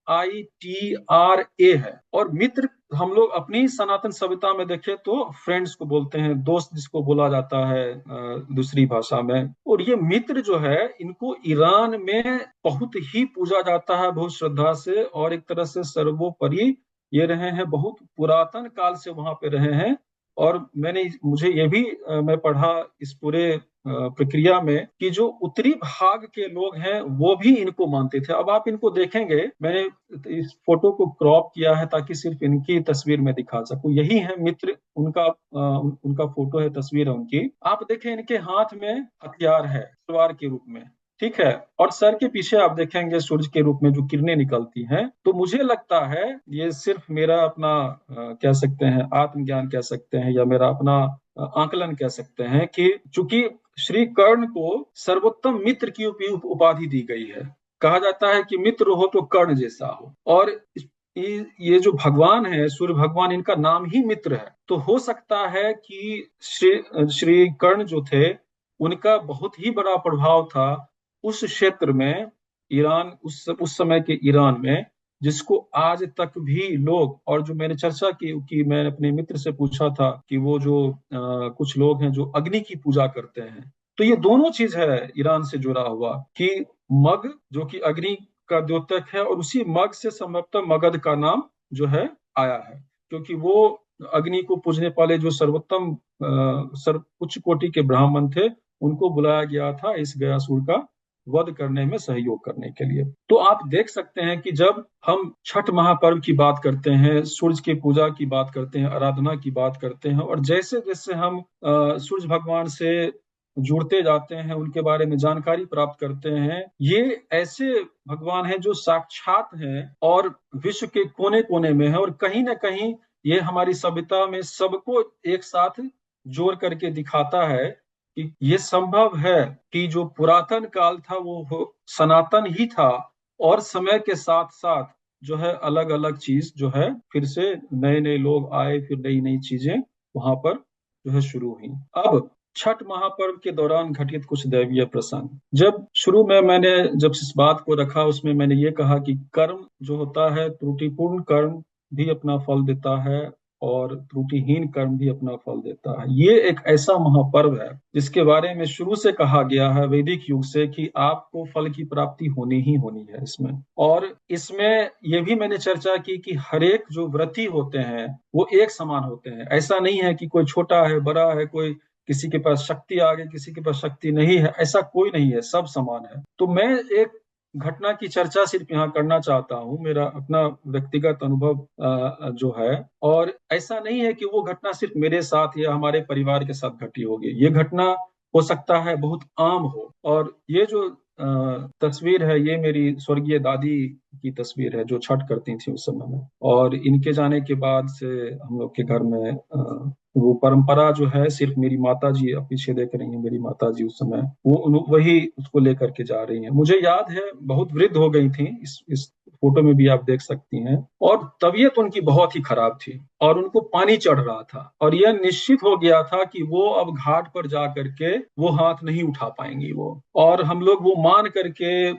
MITRA है। और मित्र हम लोग अपनी सनातन सभ्यता में देखें तो फ्रेंड्स को बोलते हैं, दोस्त जिसको बोला जाता है दूसरी भाषा में। और ये मित्र जो है, इनको ईरान में बहुत ही पूजा जाता है, बहुत श्रद्धा से, और एक तरह से सर्वोपरि ये रहे हैं, बहुत पुरातन काल से वहां पे रहे हैं। और मुझे ये भी मैं पढ़ा इस पूरे प्रक्रिया में कि जो उत्तरी भाग के लोग हैं वो भी इनको मानते थे। अब आप इनको देखेंगे, मैंने इस फोटो को क्रॉप किया है ताकि सिर्फ इनकी तस्वीर में दिखा सकूं। यही है मित्र, उनका उनका फोटो है, तस्वीर है उनकी। आप देखें, इनके हाथ में हथियार है तलवार के रूप में, ठीक है। और सर के पीछे आप देखेंगे सूरज के रूप में जो किरणें निकलती हैं। तो मुझे लगता है ये सिर्फ मेरा अपना कह सकते हैं आत्मज्ञान कह सकते हैं, या मेरा अपना आकलन कह सकते हैं कि चूंकि श्री कर्ण को सर्वोत्तम मित्र की उपाधि दी गई है। कहा जाता है कि मित्र हो तो कर्ण जैसा हो। और ये जो भगवान है सूर्य भगवान, इनका नाम ही मित्र है। तो हो सकता है कि श्री श्री कर्ण जो थे, उनका बहुत ही बड़ा प्रभाव था उस क्षेत्र में, ईरान, उस समय के ईरान में, जिसको आज तक भी लोग, और जो मैंने चर्चा की कि मैंने अपने मित्र से पूछा था कि वो जो कुछ लोग हैं जो अग्नि की पूजा करते हैं, तो ये दोनों चीज है ईरान से जुड़ा हुआ कि मग जो कि अग्नि का द्योतक है, और उसी मग से संभवतः मगध का नाम जो है आया है, क्योंकि वो अग्नि को पूजने वाले जो सर्वोत्तम उच्च कोटि के ब्राह्मण थे, उनको बुलाया गया था इस गयासुर का वध करने में सहयोग करने के लिए। तो आप देख सकते हैं कि जब हम छठ महापर्व की बात करते हैं, सूर्य की पूजा की बात करते हैं, आराधना की बात करते हैं, और जैसे जैसे हम सूर्य भगवान से जुड़ते जाते हैं, उनके बारे में जानकारी प्राप्त करते हैं, ये ऐसे भगवान हैं जो साक्षात हैं और विश्व के कोने कोने में है, और कहीं ना कहीं ये हमारी सभ्यता में सबको एक साथ जोड़ करके दिखाता है कि ये संभव है कि जो पुरातन काल था वो सनातन ही था, और समय के साथ साथ जो है अलग अलग चीज जो है फिर से नए नए लोग आए, फिर नई नई चीजें वहां पर जो है शुरू हुई। अब छठ महापर्व के दौरान घटित कुछ दैवीय प्रसंग, जब शुरू में मैंने जब इस बात को रखा, उसमें मैंने ये कहा कि कर्म जो होता है, त्रुटिपूर्ण कर्म भी अपना फल देता है, और त्रुटिहीन कर्म भी अपना फल देता है। ये एक ऐसा महापर्व है जिसके बारे में शुरू से कहा गया है वैदिक युग से कि आपको फल की प्राप्ति होनी ही होनी है इसमें। और इसमें ये भी मैंने चर्चा की कि हरेक जो व्रती होते हैं वो एक समान होते हैं। ऐसा नहीं है कि कोई छोटा है, बड़ा है, कोई किसी के पास शक्ति आ गई, किसी के पास शक्ति नहीं है, ऐसा कोई नहीं है, सब समान है। तो मैं एक घटना की चर्चा सिर्फ यहाँ करना चाहता हूँ, मेरा अपना व्यक्तिगत अनुभव जो है। और ऐसा नहीं है कि वो घटना सिर्फ मेरे साथ या हमारे परिवार के साथ घटी होगी, ये घटना हो सकता है बहुत आम हो। और ये जो तस्वीर है, ये मेरी स्वर्गीय दादी की तस्वीर है जो छठ करती थी उस समय में। और इनके जाने के बाद से हम लोग के घर में वो परंपरा जो है, सिर्फ मेरी माता जी, अब पीछे देख रही हैं मेरी माता जी, उस समय वो वही उसको लेकर के जा रही हैं। मुझे याद है बहुत वृद्ध हो गई थी, इस फोटो में भी आप देख सकती हैं, और तबीयत उनकी बहुत ही खराब थी, और उनको पानी चढ़ रहा था, और यह निश्चित हो गया था कि वो अब घाट पर जा करके वो हाथ नहीं उठा पाएंगी वो। और हम लोग वो मान करके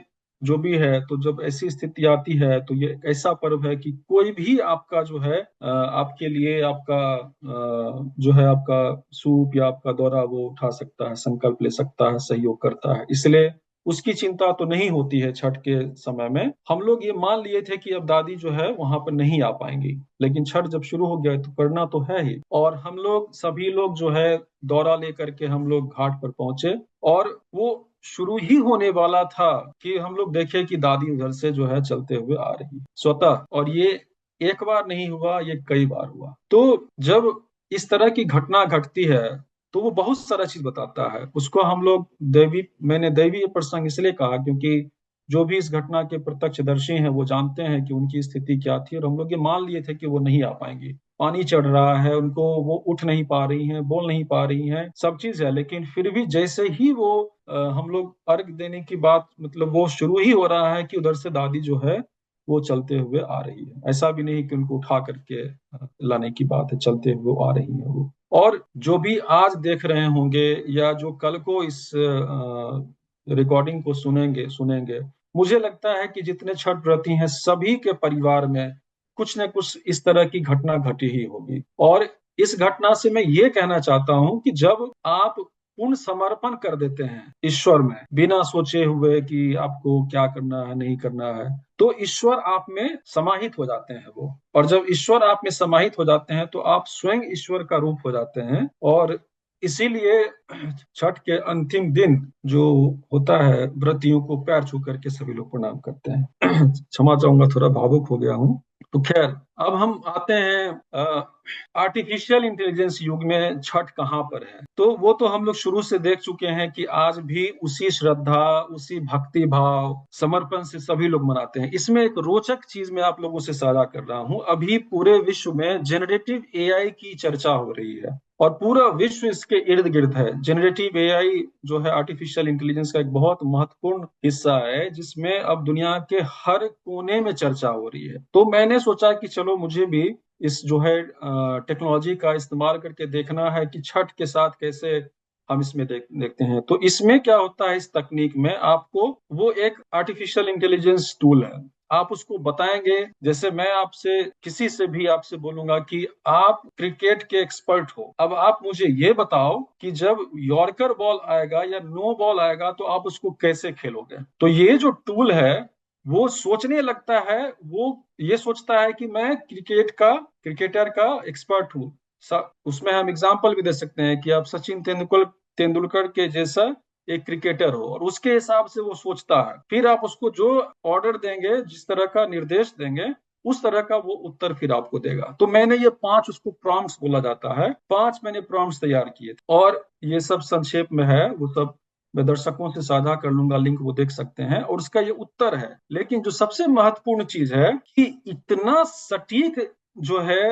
जो भी है, तो जब ऐसी स्थिति आती है तो ये एक ऐसा पर्व है कि कोई भी आपका जो है आपके लिए आपका जो है आपका सूप या आपका दौरा वो उठा सकता है, संकल्प ले सकता है, सहयोग करता है। इसलिए उसकी चिंता तो नहीं होती है छठ के समय में। हम लोग ये मान लिए थे कि अब दादी जो है वहां पर नहीं आ पाएंगी, लेकिन छठ जब शुरू हो गया तो करना तो है ही। और हम लोग सभी लोग जो है दौरा लेकर के हम लोग घाट पर पहुंचे, और वो शुरू ही होने वाला था कि हम लोग देखे कि दादी उधर से जो है चलते हुए आ रही स्वतः। और ये एक बार नहीं हुआ, ये कई बार हुआ। तो जब इस तरह की घटना घटती है तो वो बहुत सारा चीज बताता है, उसको हम लोग मैंने दैवीय प्रसंग इसलिए कहा क्योंकि जो भी इस घटना के प्रत्यक्षदर्शी हैं वो जानते हैं कि उनकी स्थिति क्या थी, और हम लोग ये मान लिए थे कि वो नहीं आ पाएंगी। पानी चढ़ रहा है उनको, वो उठ नहीं पा रही हैं, बोल नहीं पा रही हैं, सब चीज है, लेकिन फिर भी जैसे ही वो हम लोग अर्घ देने की बात, मतलब वो शुरू ही हो रहा है कि उधर से दादी जो है वो चलते हुए आ रही है। ऐसा भी नहीं कि उनको उठा करके लाने की बात है, चलते हुए आ रही है वो। और जो भी आज देख रहे होंगे या जो कल को इस रिकॉर्डिंग को सुनेंगे सुनेंगे मुझे लगता है कि जितने छठ व्रती हैं सभी के परिवार में कुछ न कुछ इस तरह की घटना घटी ही होगी। और इस घटना से मैं ये कहना चाहता हूं कि जब आप पूर्ण समर्पण कर देते हैं ईश्वर में, बिना सोचे हुए कि आपको क्या करना है नहीं करना है, तो ईश्वर आप में समाहित हो जाते हैं वो। और जब ईश्वर आप में समाहित हो जाते हैं तो आप स्वयं ईश्वर का रूप हो जाते हैं। और इसीलिए छठ के अंतिम दिन जो होता है, व्रतियों को पैर छू करके सभी लोग प्रणाम करते हैं। क्षमा चाहूंगा, थोड़ा भावुक हो गया हूँ। तो खैर, अब हम आते हैं आर्टिफिशियल इंटेलिजेंस युग में छठ कहाँ पर है। तो वो तो हम लोग शुरू से देख चुके हैं कि आज भी उसी श्रद्धा, उसी भक्ति भाव, समर्पण से सभी लोग मनाते हैं। इसमें एक रोचक चीज मैं आप लोगों से साझा कर रहा हूं। अभी पूरे विश्व में जेनरेटिव एआई की चर्चा हो रही है और पूरा विश्व इसके इर्द गिर्द है। जेनरेटिव एआई जो है आर्टिफिशियल इंटेलिजेंस का एक बहुत महत्वपूर्ण हिस्सा है, जिसमें अब दुनिया के हर कोने में चर्चा हो रही है। तो मैंने सोचा कि चलो मुझे भी इस जो है टेक्नोलॉजी का इस्तेमाल करके देखना है कि छठ के साथ कैसे हम इसमें देखते हैं। तो इसमें क्या होता है, इस तकनीक में आपको वो एक आर्टिफिशियल इंटेलिजेंस टूल है, आप उसको बताएंगे। जैसे मैं आपसे किसी से भी आपसे बोलूंगा कि आप क्रिकेट के एक्सपर्ट हो, अब आप मुझे ये बताओ कि जब यॉर्कर बॉल आएगा या नो बॉल आएगा तो आप उसको कैसे खेलोगे। तो ये जो टूल है वो सोचने लगता है, वो ये सोचता है कि मैं क्रिकेटर का एक्सपर्ट हूँ। उसमें हम एग्जाम्पल भी दे सकते हैं कि आप सचिन तेंदुलकर के जैसा एक क्रिकेटर हो, और उसके हिसाब से वो सोचता है। फिर आप उसको जो ऑर्डर देंगे, जिस तरह का निर्देश देंगे, उस तरह का वो उत्तर फिर आपको देगा। तो मैंने ये 5, उसको प्रॉम्प्ट्स बोला जाता है, 5 मैंने प्रॉम्प्ट्स तैयार किए थे और ये सब संक्षेप में है, वो सब मैं दर्शकों से साझा कर लूंगा, लिंक वो देख सकते हैं, और उसका ये उत्तर है। लेकिन जो सबसे महत्वपूर्ण चीज है कि इतना सटीक जो है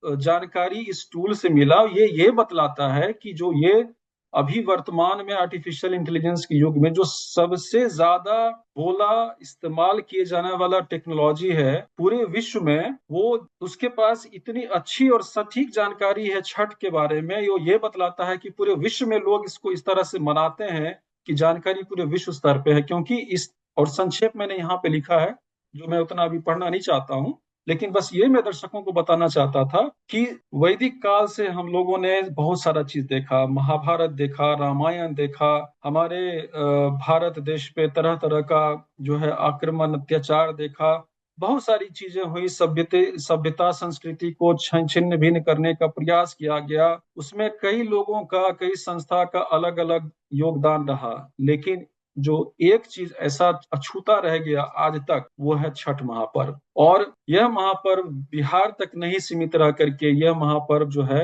जानकारी इस टूल से मिला, ये बतलाता है कि जो ये अभी वर्तमान में आर्टिफिशियल इंटेलिजेंस के युग में जो सबसे ज्यादा बोला इस्तेमाल किए जाने वाला टेक्नोलॉजी है पूरे विश्व में, वो उसके पास इतनी अच्छी और सटीक जानकारी है छठ के बारे में। ये बतलाता है कि पूरे विश्व में लोग इसको इस तरह से मनाते हैं कि जानकारी पूरे विश्व स्तर पे है। क्योंकि इस, और संक्षेप मैंने यहाँ पे लिखा है जो मैं उतना अभी पढ़ना नहीं चाहता हूँ, लेकिन बस ये मैं दर्शकों को बताना चाहता था कि वैदिक काल से हम लोगों ने बहुत सारा चीज देखा, महाभारत देखा, रामायण देखा, हमारे भारत देश पे तरह तरह का जो है आक्रमण अत्याचार देखा, बहुत सारी चीजें हुई, सभ्यता संस्कृति को छिन्न भिन्न करने का प्रयास किया गया। उसमें कई लोगों का, कई संस्था का अलग अलग योगदान रहा, लेकिन जो एक चीज ऐसा अछूता रह गया आज तक, वो है छठ महापर्व। और यह महापर्व बिहार तक नहीं सीमित रह करके यह महापर्व जो है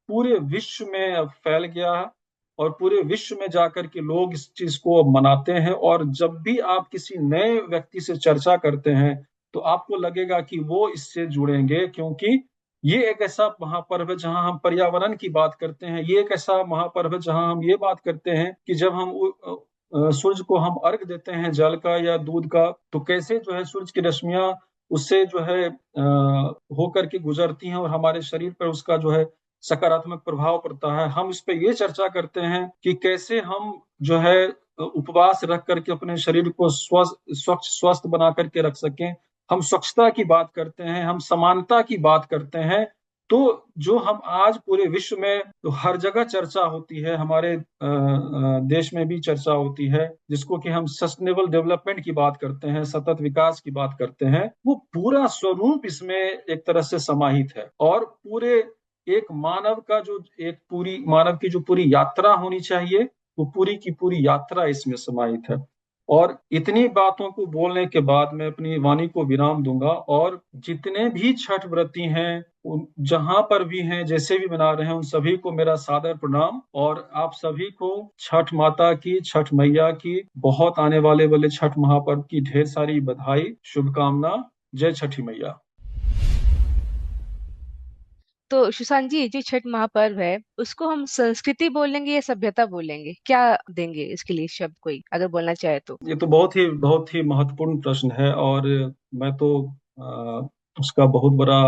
पूरे विश्व में अब फैल गया है, और पूरे विश्व में जाकर के लोग इस चीज को अब मनाते हैं। और जब भी आप किसी नए व्यक्ति से चर्चा करते हैं तो आपको लगेगा कि वो इससे जुड़ेंगे, क्योंकि ये एक ऐसा महापर्व है जहां हम पर्यावरण की बात करते हैं। ये एक ऐसा महापर्व है जहां हम ये बात करते हैं कि जब हम सूर्य को हम अर्घ देते हैं जल का या दूध का, तो कैसे जो है सूर्य की रश्मियां उससे जो है होकर के गुजरती हैं और हमारे शरीर पर उसका जो है सकारात्मक प्रभाव पड़ता है। हम इस पे ये चर्चा करते हैं कि कैसे हम जो है उपवास रख करके अपने शरीर को स्वस्थ बना करके रख सकें। हम स्वच्छता की बात करते हैं, हम समानता की बात करते हैं। तो जो हम आज पूरे विश्व में, तो हर जगह चर्चा होती है, हमारे देश में भी चर्चा होती है, जिसको कि हम सस्टेनेबल डेवलपमेंट की बात करते हैं, सतत विकास की बात करते हैं, वो पूरा स्वरूप इसमें एक तरह से समाहित है। और पूरे एक मानव का जो, एक पूरी मानव की जो पूरी यात्रा होनी चाहिए, वो पूरी की पूरी यात्रा इसमें समाहित है। और इतनी बातों को बोलने के बाद मैं अपनी वाणी को विराम दूंगा, और जितने भी छठ व्रती हैं, जहां पर भी हैं, जैसे भी बना रहे हैं, उन सभी को मेरा सादर प्रणाम। और आप सभी को छठ माता की, छठ मैया की, बहुत आने वाले छठ महापर्व की ढेर सारी बधाई, शुभकामना। जय छठी मैया। तो सुशांत जी, जो छठ महापर्व है उसको हम संस्कृति बोलेंगे या सभ्यता बोलेंगे? क्या देंगे इसके लिए शब्द, कोई अगर बोलना चाहे तो? ये तो बहुत ही महत्वपूर्ण प्रश्न है। और मैं तो उसका बहुत बड़ा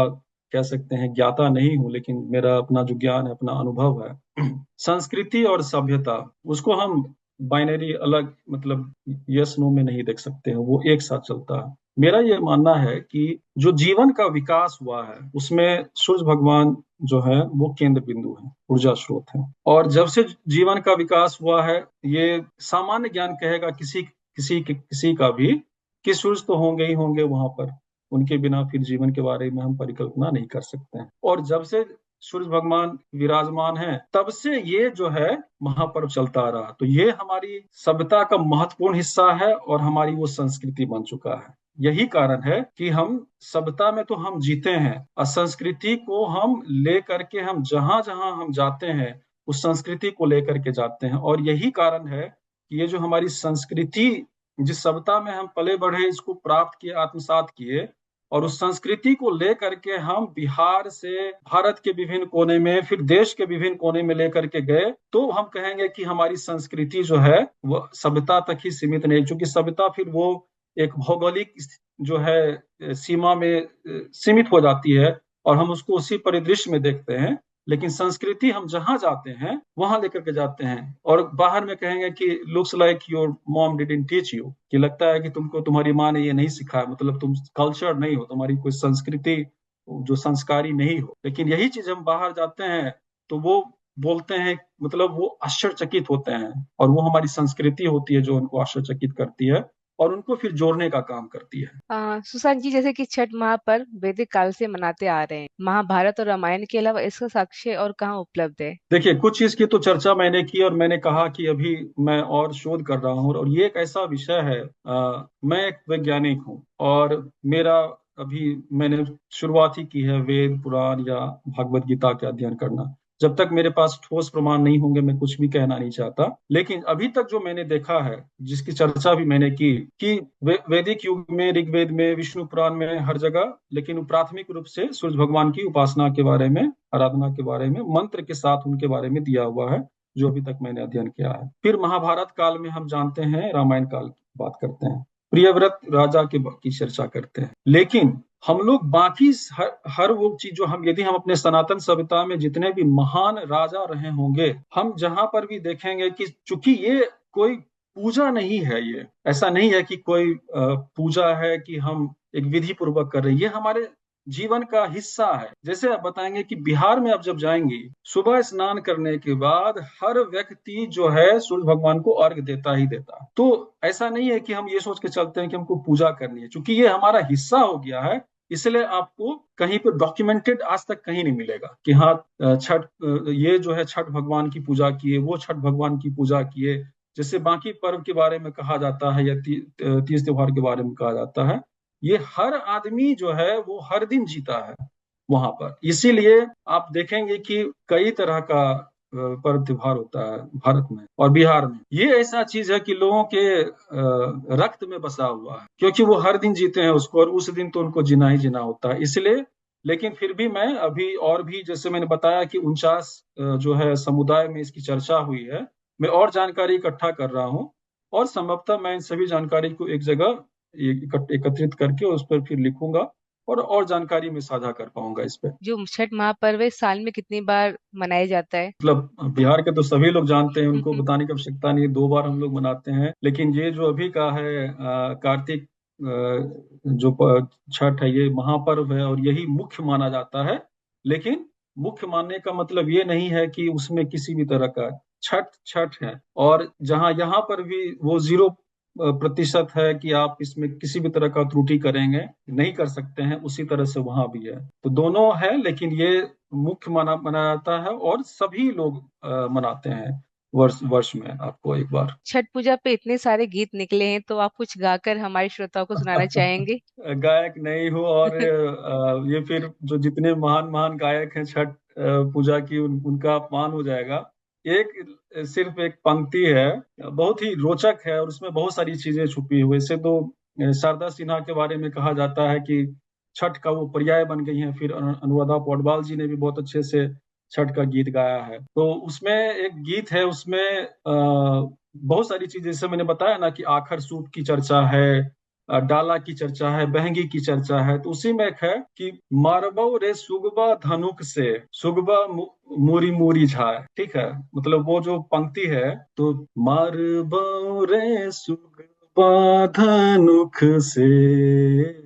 कह सकते हैं ज्ञाता नहीं हूँ, लेकिन मेरा अपना जो ज्ञान है, अपना अनुभव है। संस्कृति और सभ्यता, उसको हम बाइनरी अलग मतलब यस नो में नहीं देख सकते हैं, वो एक साथ चलता है। मेरा ये मानना है कि जो जीवन का विकास हुआ है उसमें सूर्य भगवान जो है वो केंद्र बिंदु है, ऊर्जा स्रोत है। और जब से जीवन का विकास हुआ है, ये सामान्य ज्ञान कहेगा किसी का भी कि सूर्य तो होंगे ही होंगे वहां पर, उनके बिना फिर जीवन के बारे में हम परिकल्पना नहीं कर सकते हैं। और जब से सूर्य भगवान विराजमान है तब से ये जो है महापर्व चलता आ रहा। तो ये हमारी सभ्यता का महत्वपूर्ण हिस्सा है और हमारी वो संस्कृति बन चुका है। यही कारण है कि हम सभ्यता में तो हम जीते हैं और संस्कृति को हम ले करके हम जहां जहां हम जाते हैं उस संस्कृति को लेकर के जाते हैं। और यही कारण है कि ये जो हमारी संस्कृति, जिस सभ्यता में हम पले बढ़े, इसको प्राप्त किए, आत्मसात किए, और उस संस्कृति को लेकर के हम बिहार से भारत के विभिन्न कोने में, फिर देश के विभिन्न कोने में लेकर के गए, तो हम कहेंगे कि हमारी संस्कृति जो है वो सभ्यता तक ही सीमित नहीं। क्योंकि सभ्यता फिर वो एक भौगोलिक जो है सीमा में सीमित हो जाती है और हम उसको उसी परिदृश्य में देखते हैं। लेकिन संस्कृति हम जहां जाते हैं वहां लेकर के जाते हैं। और बाहर में कहेंगे कि looks like your mom didn't teach you, कि लगता है कि तुमको तुम्हारी माँ ने ये नहीं सिखाया, मतलब तुम कल्चर नहीं हो, तुम्हारी कोई संस्कृति जो संस्कारी नहीं हो। लेकिन यही चीज हम बाहर जाते हैं तो वो बोलते हैं, मतलब वो आश्चर्यचकित होते हैं, और वो हमारी संस्कृति होती है जो उनको आश्चर्यचकित करती है और उनको फिर जोड़ने का काम करती है। सुशांत जी, जैसे कि छठ महापर्व वैदिक काल से मनाते आ रहे हैं, महाभारत और रामायण के अलावा इसका साक्ष्य और कहाँ उपलब्ध है? देखिए, कुछ चीज की तो चर्चा मैंने की और मैंने कहा कि अभी मैं और शोध कर रहा हूँ, और ये एक ऐसा विषय है। मैं एक वैज्ञानिक हूँ और मेरा अभी मैंने शुरुआत ही की है वेद पुराण या भगवत गीता के अध्ययन करना। जब तक मेरे पास ठोस प्रमाण नहीं होंगे मैं कुछ भी कहना नहीं चाहता। लेकिन अभी तक जो मैंने देखा है, जिसकी चर्चा भी मैंने की, कि वैदिक युग में, ऋग्वेद में, विष्णु पुराण में, हर जगह, लेकिन प्राथमिक रूप से सूर्य भगवान की उपासना के बारे में, आराधना के बारे में, मंत्र के साथ उनके बारे में दिया हुआ है, जो अभी तक मैंने अध्ययन किया है। फिर महाभारत काल में हम जानते हैं, रामायण काल की बात करते हैं, प्रियव्रत राजा की चर्चा करते हैं। लेकिन हम लोग बाकी हर वो चीज जो हम, यदि हम अपने सनातन सभ्यता में जितने भी महान राजा रहे होंगे, हम जहां पर भी देखेंगे कि चूंकि ये कोई पूजा नहीं है, ये ऐसा नहीं है कि कोई पूजा है कि हम एक विधि पूर्वक कर रहे हैं, ये हमारे जीवन का हिस्सा है। जैसे आप बताएंगे कि बिहार में आप जब जाएंगे, सुबह स्नान करने के बाद हर व्यक्ति जो है सूर्य भगवान को अर्घ देता ही देता। तो ऐसा नहीं है कि हम ये सोच के चलते हैं कि हमको पूजा करनी है, क्योंकि ये हमारा हिस्सा हो गया है। इसलिए आपको कहीं पर डॉक्यूमेंटेड आज तक कहीं नहीं मिलेगा कि हाँ छठ, ये जो है छठ भगवान की पूजा किए, वो छठ भगवान की पूजा किए। जैसे बाकी पर्व के बारे में कहा जाता है या तीज त्योहार के बारे में कहा जाता है, ये हर आदमी जो है वो हर दिन जीता है वहां पर। इसीलिए आप देखेंगे कि कई तरह का पर्व त्योहार होता है भारत में और बिहार में। ये ऐसा चीज है कि लोगों के रक्त में बसा हुआ है, क्योंकि वो हर दिन जीते हैं उसको, और उस दिन तो उनको जीना ही जीना होता है, इसलिए। लेकिन फिर भी मैं अभी और भी, जैसे मैंने बताया कि 49 जो है समुदाय में इसकी चर्चा हुई है, मैं और जानकारी इकट्ठा कर रहा हूँ, और संभवतः मैं इन सभी जानकारी को एक जगह एकत्रित करके उस पर फिर लिखूंगा और जानकारी में साझा कर पाऊंगा इस पे। जो छठ महापर्व है साल में कितनी बार मनाया जाता है? मतलब बिहार के तो सभी लोग जानते हैं, उनको बताने की आवश्यकता नहीं, 2 बार हम लोग मनाते हैं। लेकिन ये जो अभी का है कार्तिक जो छठ है, ये महापर्व है और यही मुख्य माना जाता है। लेकिन मुख्य मानने का मतलब ये नहीं है कि उसमें किसी भी तरह का, छठ छठ है, और जहाँ यहाँ पर भी वो 0% है कि आप इसमें किसी भी तरह का त्रुटि करेंगे, नहीं कर सकते हैं, उसी तरह से वहां भी है। तो दोनों है, लेकिन ये मुख्य मनाया जाता है और सभी लोग मनाते हैं वर्ष वर्ष में, आपको एक बार। छठ पूजा पे इतने सारे गीत निकले हैं, तो आप कुछ गाकर हमारे श्रोताओं को सुनाना चाहेंगे? गायक नहीं हूँ, और ये फिर जो जितने महान महान गायक हैं छठ पूजा की, उनका अपमान हो जाएगा। एक सिर्फ एक पंक्ति है, बहुत ही रोचक है और उसमें बहुत सारी चीजें छुपी हुई। वैसे तो शारदा सिन्हा के बारे में कहा जाता है कि छठ का वो पर्याय बन गई हैं। फिर अनुराधा पौडवाल जी ने भी बहुत अच्छे से छठ का गीत गाया है। तो उसमें एक गीत है, उसमें बहुत सारी चीजें, जैसे मैंने बताया ना कि आखर सूप की चर्चा है, डाला की चर्चा है, बहंगी की चर्चा है। तो उसी में एक है कि मारबो रे सुगबा धनुक से, सुगबा मूरी मूरी झाए। ठीक है, मतलब वो जो पंक्ति है, तो मारबो रे सुगबा धनुक से,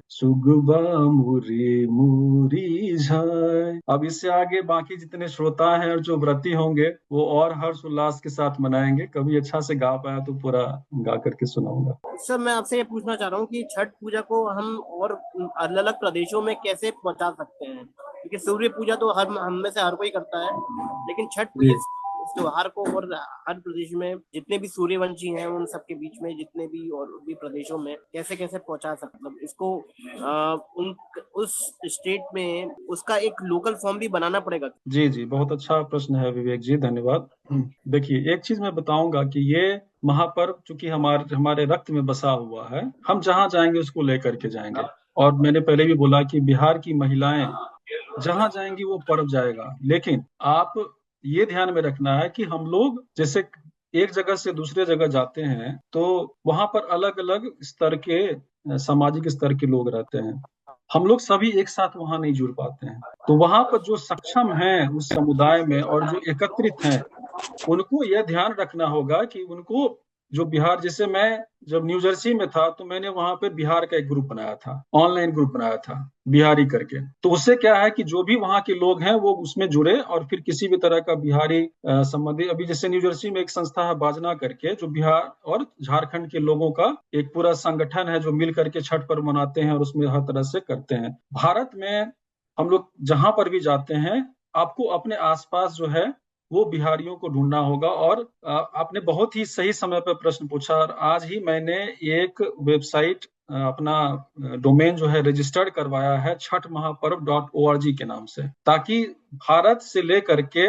सुगबा मुरी मुरी झाए। अब इससे आगे बाकी जितने श्रोता हैं और जो व्रती होंगे वो और हर्ष उल्लास के साथ मनाएंगे। कभी अच्छा से गा पाया तो पूरा गा करके सुनाऊंगा। सर, मैं आपसे ये पूछना चाह रहा हूँ कि छठ पूजा को हम और अलग अलग प्रदेशों में कैसे पहुंचा सकते हैं, क्योंकि सूर्य पूजा तो हर हम में से हर कोई करता है, लेकिन छठ पूजा जी इस त्योहार को और हर प्रदेश में जितने भी सूर्यवंशी हैं उन सबके बीच में जितने भी और भी प्रदेशों में कैसे कैसे पहुंचा सकते, मतलब इसको उन उस स्टेट में उसका एक लोकल फॉर्म भी बनाना पड़ेगा। जी जी, बहुत अच्छा प्रश्न है विवेक जी, धन्यवाद। देखिए, एक चीज मैं बताऊंगा कि ये महापर्व चूंकि हमारे हमारे रक्त में बसा हुआ है, हम जहाँ जाएंगे उसको लेकर के जाएंगे। और मैंने पहले भी बोला कि बिहार की महिलाएं जहां जाएंगी वो पर्व जाएगा। लेकिन आप ये ध्यान में रखना है कि हम लोग जैसे एक जगह से दूसरे जगह जाते हैं तो वहां पर अलग अलग स्तर के सामाजिक स्तर के लोग रहते हैं। हम लोग सभी एक साथ वहां नहीं जुड़ पाते हैं। तो वहां पर जो सक्षम हैं उस समुदाय में और जो एकत्रित हैं, उनको यह ध्यान रखना होगा कि उनको जो बिहार, जैसे मैं जब न्यू जर्सी में था तो मैंने वहां पे बिहार का एक ग्रुप बनाया था, ऑनलाइन ग्रुप बनाया था बिहारी करके। तो उससे क्या है कि जो भी वहां के लोग हैं वो उसमें जुड़े और फिर किसी भी तरह का बिहारी संबंधी, अभी जैसे न्यू जर्सी में एक संस्था है बाजना करके, जो बिहार और झारखंड के लोगों का एक पूरा संगठन है जो मिल करके छठ पर्व मनाते हैं और उसमें हर तरह से करते हैं। भारत में हम लोग जहां पर भी जाते हैं, आपको अपने आसपास जो है वो बिहारियों को ढूंढना होगा। और आपने बहुत ही सही समय पर प्रश्न पूछा, और आज ही मैंने एक वेबसाइट अपना डोमेन जो है रजिस्टर्ड करवाया है, छठमहापर्व.org के नाम से, ताकि भारत से लेकर के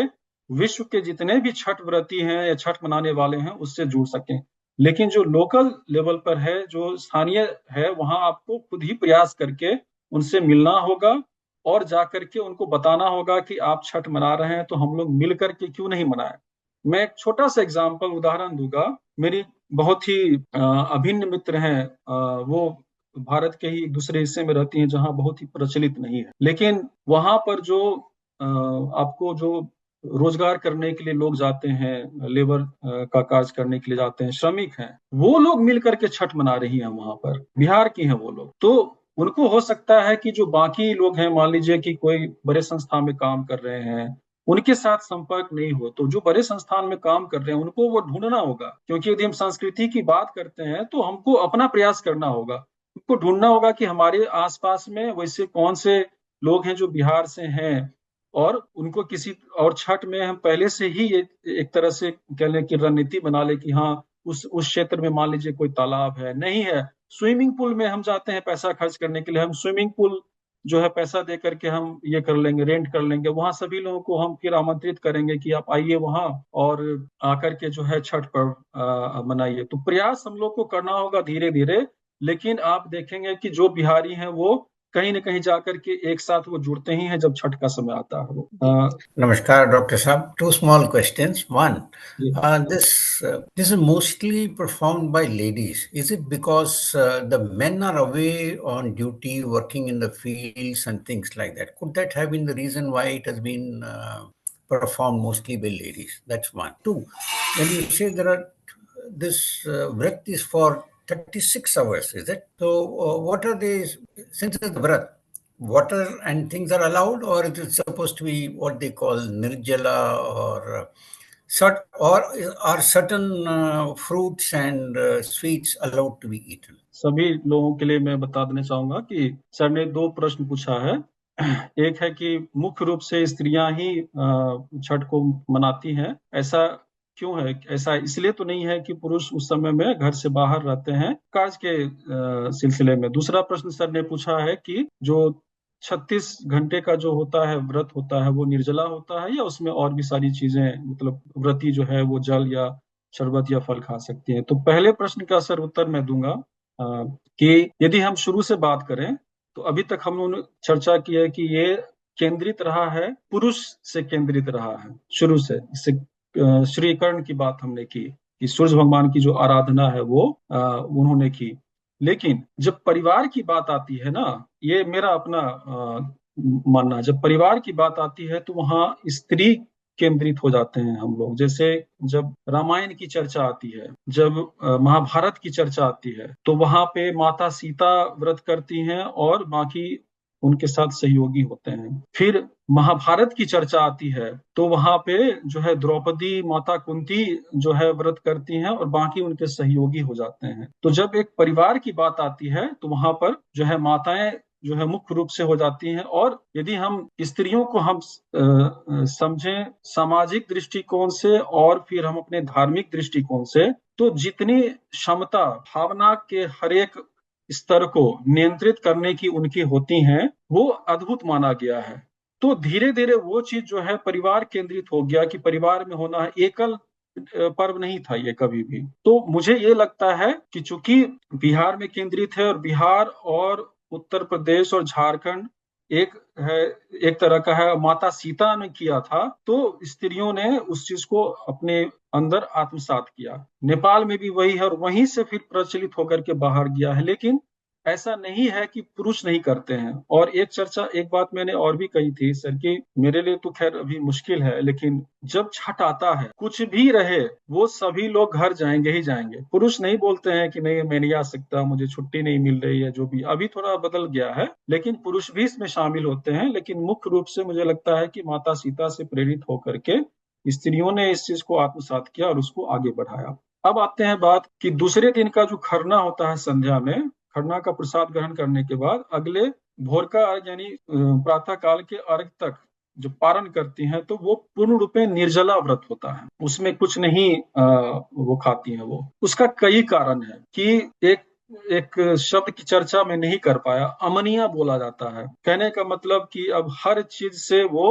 विश्व के जितने भी छठ व्रती हैं या छठ मनाने वाले हैं उससे जुड़ सकें। लेकिन जो लोकल लेवल पर है, जो स्थानीय है, वहां आपको खुद ही प्रयास करके उनसे मिलना होगा और जाकर के उनको बताना होगा कि आप छठ मना रहे हैं तो हम लोग मिल करके क्यों नहीं मनाएं। मैं एक छोटा सा एग्जांपल उदाहरण दूंगा। मेरी बहुत ही अभिन्न मित्र हैं, वो भारत के ही एक दूसरे हिस्से में रहती हैं जहां बहुत ही प्रचलित नहीं है, लेकिन वहां पर जो आपको जो रोजगार करने के लिए लोग जाते हैं, लेबर का कार्य करने के लिए जाते हैं, श्रमिक हैं, वो लोग मिलकर के छठ मना रही हैं वहां पर, बिहार की हैं वो लोग। तो उनको हो सकता है कि जो बाकी लोग हैं, मान लीजिए कि कोई बड़े संस्थान में काम कर रहे हैं, उनके साथ संपर्क नहीं हो, तो जो बड़े संस्थान में काम कर रहे हैं उनको वो ढूंढना होगा। क्योंकि यदि हम संस्कृति की बात करते हैं तो हमको अपना प्रयास करना होगा, उनको ढूंढना होगा कि हमारे आसपास में वैसे कौन से लोग हैं जो बिहार से हैं, और उनको किसी और छठ में हम पहले से ही ये एक तरह से कह लें कि रणनीति बना ले कि हाँ उस क्षेत्र में मान लीजिए कोई तालाब है, नहीं है, स्विमिंग पूल में हम जाते हैं पैसा खर्च करने के लिए, हम स्विमिंग पूल जो है पैसा दे करके हम ये कर लेंगे, रेंट कर लेंगे, वहां सभी लोगों को हम फिर आमंत्रित करेंगे कि आप आइए वहां और आकर के जो है छठ पर्व मनाइए। तो प्रयास हम लोग को करना होगा धीरे धीरे। लेकिन आप देखेंगे कि जो बिहारी हैं वो कहीं न कहीं जाकर के एक साथ वो जुड़ते ही हैं जब छठ का समय आता है। Namaskar, Dr. Saab. Two small questions. One, ji this is mostly performed by ladies. Is it because the men are away on duty, working in the fields and things like that? Could that have been the reason why it has been performed mostly by ladies? That's one. Two, when you say there are this vrat is for 36 hours, is it? So, what are they, since it's vrat, water and things are allowed, or is it supposed to be what they call nirjala, or or are certain fruits and sweets allowed to be eaten? सभी लोगों के लिए मैं बता देना चाहूंगा कि सर ने दो प्रश्न पूछा है। एक है कि मुख्य रूप से स्त्रियां ही छठ को मनाती हैं, ऐसा क्यों है? ऐसा इसलिए तो नहीं है कि पुरुष उस समय में घर से बाहर रहते हैं कार्य के सिलसिले में। दूसरा प्रश्न सर ने पूछा है कि जो 36 घंटे का जो होता है व्रत होता है वो निर्जला होता है या उसमें और भी सारी चीजें, मतलब व्रती जो है वो जल या शरबत या फल खा सकती है। तो पहले प्रश्न का सर उत्तर मैं दूंगा कि यदि हम शुरू से बात करें तो अभी तक हम लोगों ने चर्चा की है कि ये केंद्रित रहा है, पुरुष से केंद्रित रहा है शुरू से। इससे श्री कर्ण की बात हमने की कि सूर्य भगवान की जो आराधना है वो उन्होंने की। लेकिन जब परिवार की बात आती है ना, ये मेरा अपना मानना है, जब परिवार की बात आती है तो वहाँ स्त्री केंद्रित हो जाते हैं हम लोग। जैसे जब रामायण की चर्चा आती है, जब महाभारत की चर्चा आती है, तो वहां पे माता सीता व्रत करती हैं और बाकी उनके साथ सहयोगी होते हैं। फिर महाभारत की चर्चा आती है तो वहां पे जो है द्रौपदी माता कुंती जो है व्रत करती हैं और बाकी उनके सहयोगी हो जाते हैं। तो जब एक परिवार की बात आती है तो वहां पर जो है माताएं जो है मुख्य रूप से हो जाती हैं। और यदि हम स्त्रियों को हम समझें सामाजिक दृष्टिकोण से और फिर हम अपने धार्मिक दृष्टिकोण से, तो जितनी क्षमता भावना के हर एक स्तर को नियंत्रित करने की उनकी होती हैं, वो अद्भुत माना गया है। तो धीरे धीरे वो चीज जो है परिवार केंद्रित हो गया कि परिवार में होना है, एकल पर्व नहीं था ये कभी भी। तो मुझे ये लगता है कि चूंकि बिहार में केंद्रित है और बिहार और उत्तर प्रदेश और झारखंड एक है, एक तरह का है, माता सीता ने किया था तो स्त्रियों ने उस चीज को अपने अंदर आत्मसात किया। नेपाल में भी वही है और वहीं से फिर प्रचलित होकर के बाहर गया है। लेकिन ऐसा नहीं है कि पुरुष नहीं करते हैं। और एक बात मैंने और भी कही थी सर कि मेरे लिए तो खैर अभी मुश्किल है, लेकिन जब छठ आता है कुछ भी रहे वो सभी लोग घर जाएंगे ही जाएंगे। पुरुष नहीं बोलते हैं कि नहीं मैं नहीं आ सकता, मुझे छुट्टी नहीं मिल रही है, जो भी अभी थोड़ा बदल गया है, लेकिन पुरुष भी इसमें शामिल होते हैं। लेकिन मुख्य रूप से मुझे लगता है कि माता सीता से प्रेरित होकर के स्त्रियों ने इस चीज को आत्मसात किया और उसको आगे बढ़ाया। अब आते हैं बात कि दूसरे दिन का जो खरना होता है, संध्या में खरना का प्रसाद ग्रहण करने के बाद अगले भोर का अर्घ यानी प्रातः काल के अर्घ तक जो पारण करती हैं, तो वो पूर्ण रूप में निर्जला व्रत होता है। उसमें कुछ नहीं वो खाती हैं। वो उसका कई कारण है कि एक शब्द की चर्चा में नहीं कर पाया, अमनिया बोला जाता है। कहने का मतलब कि अब हर चीज से वो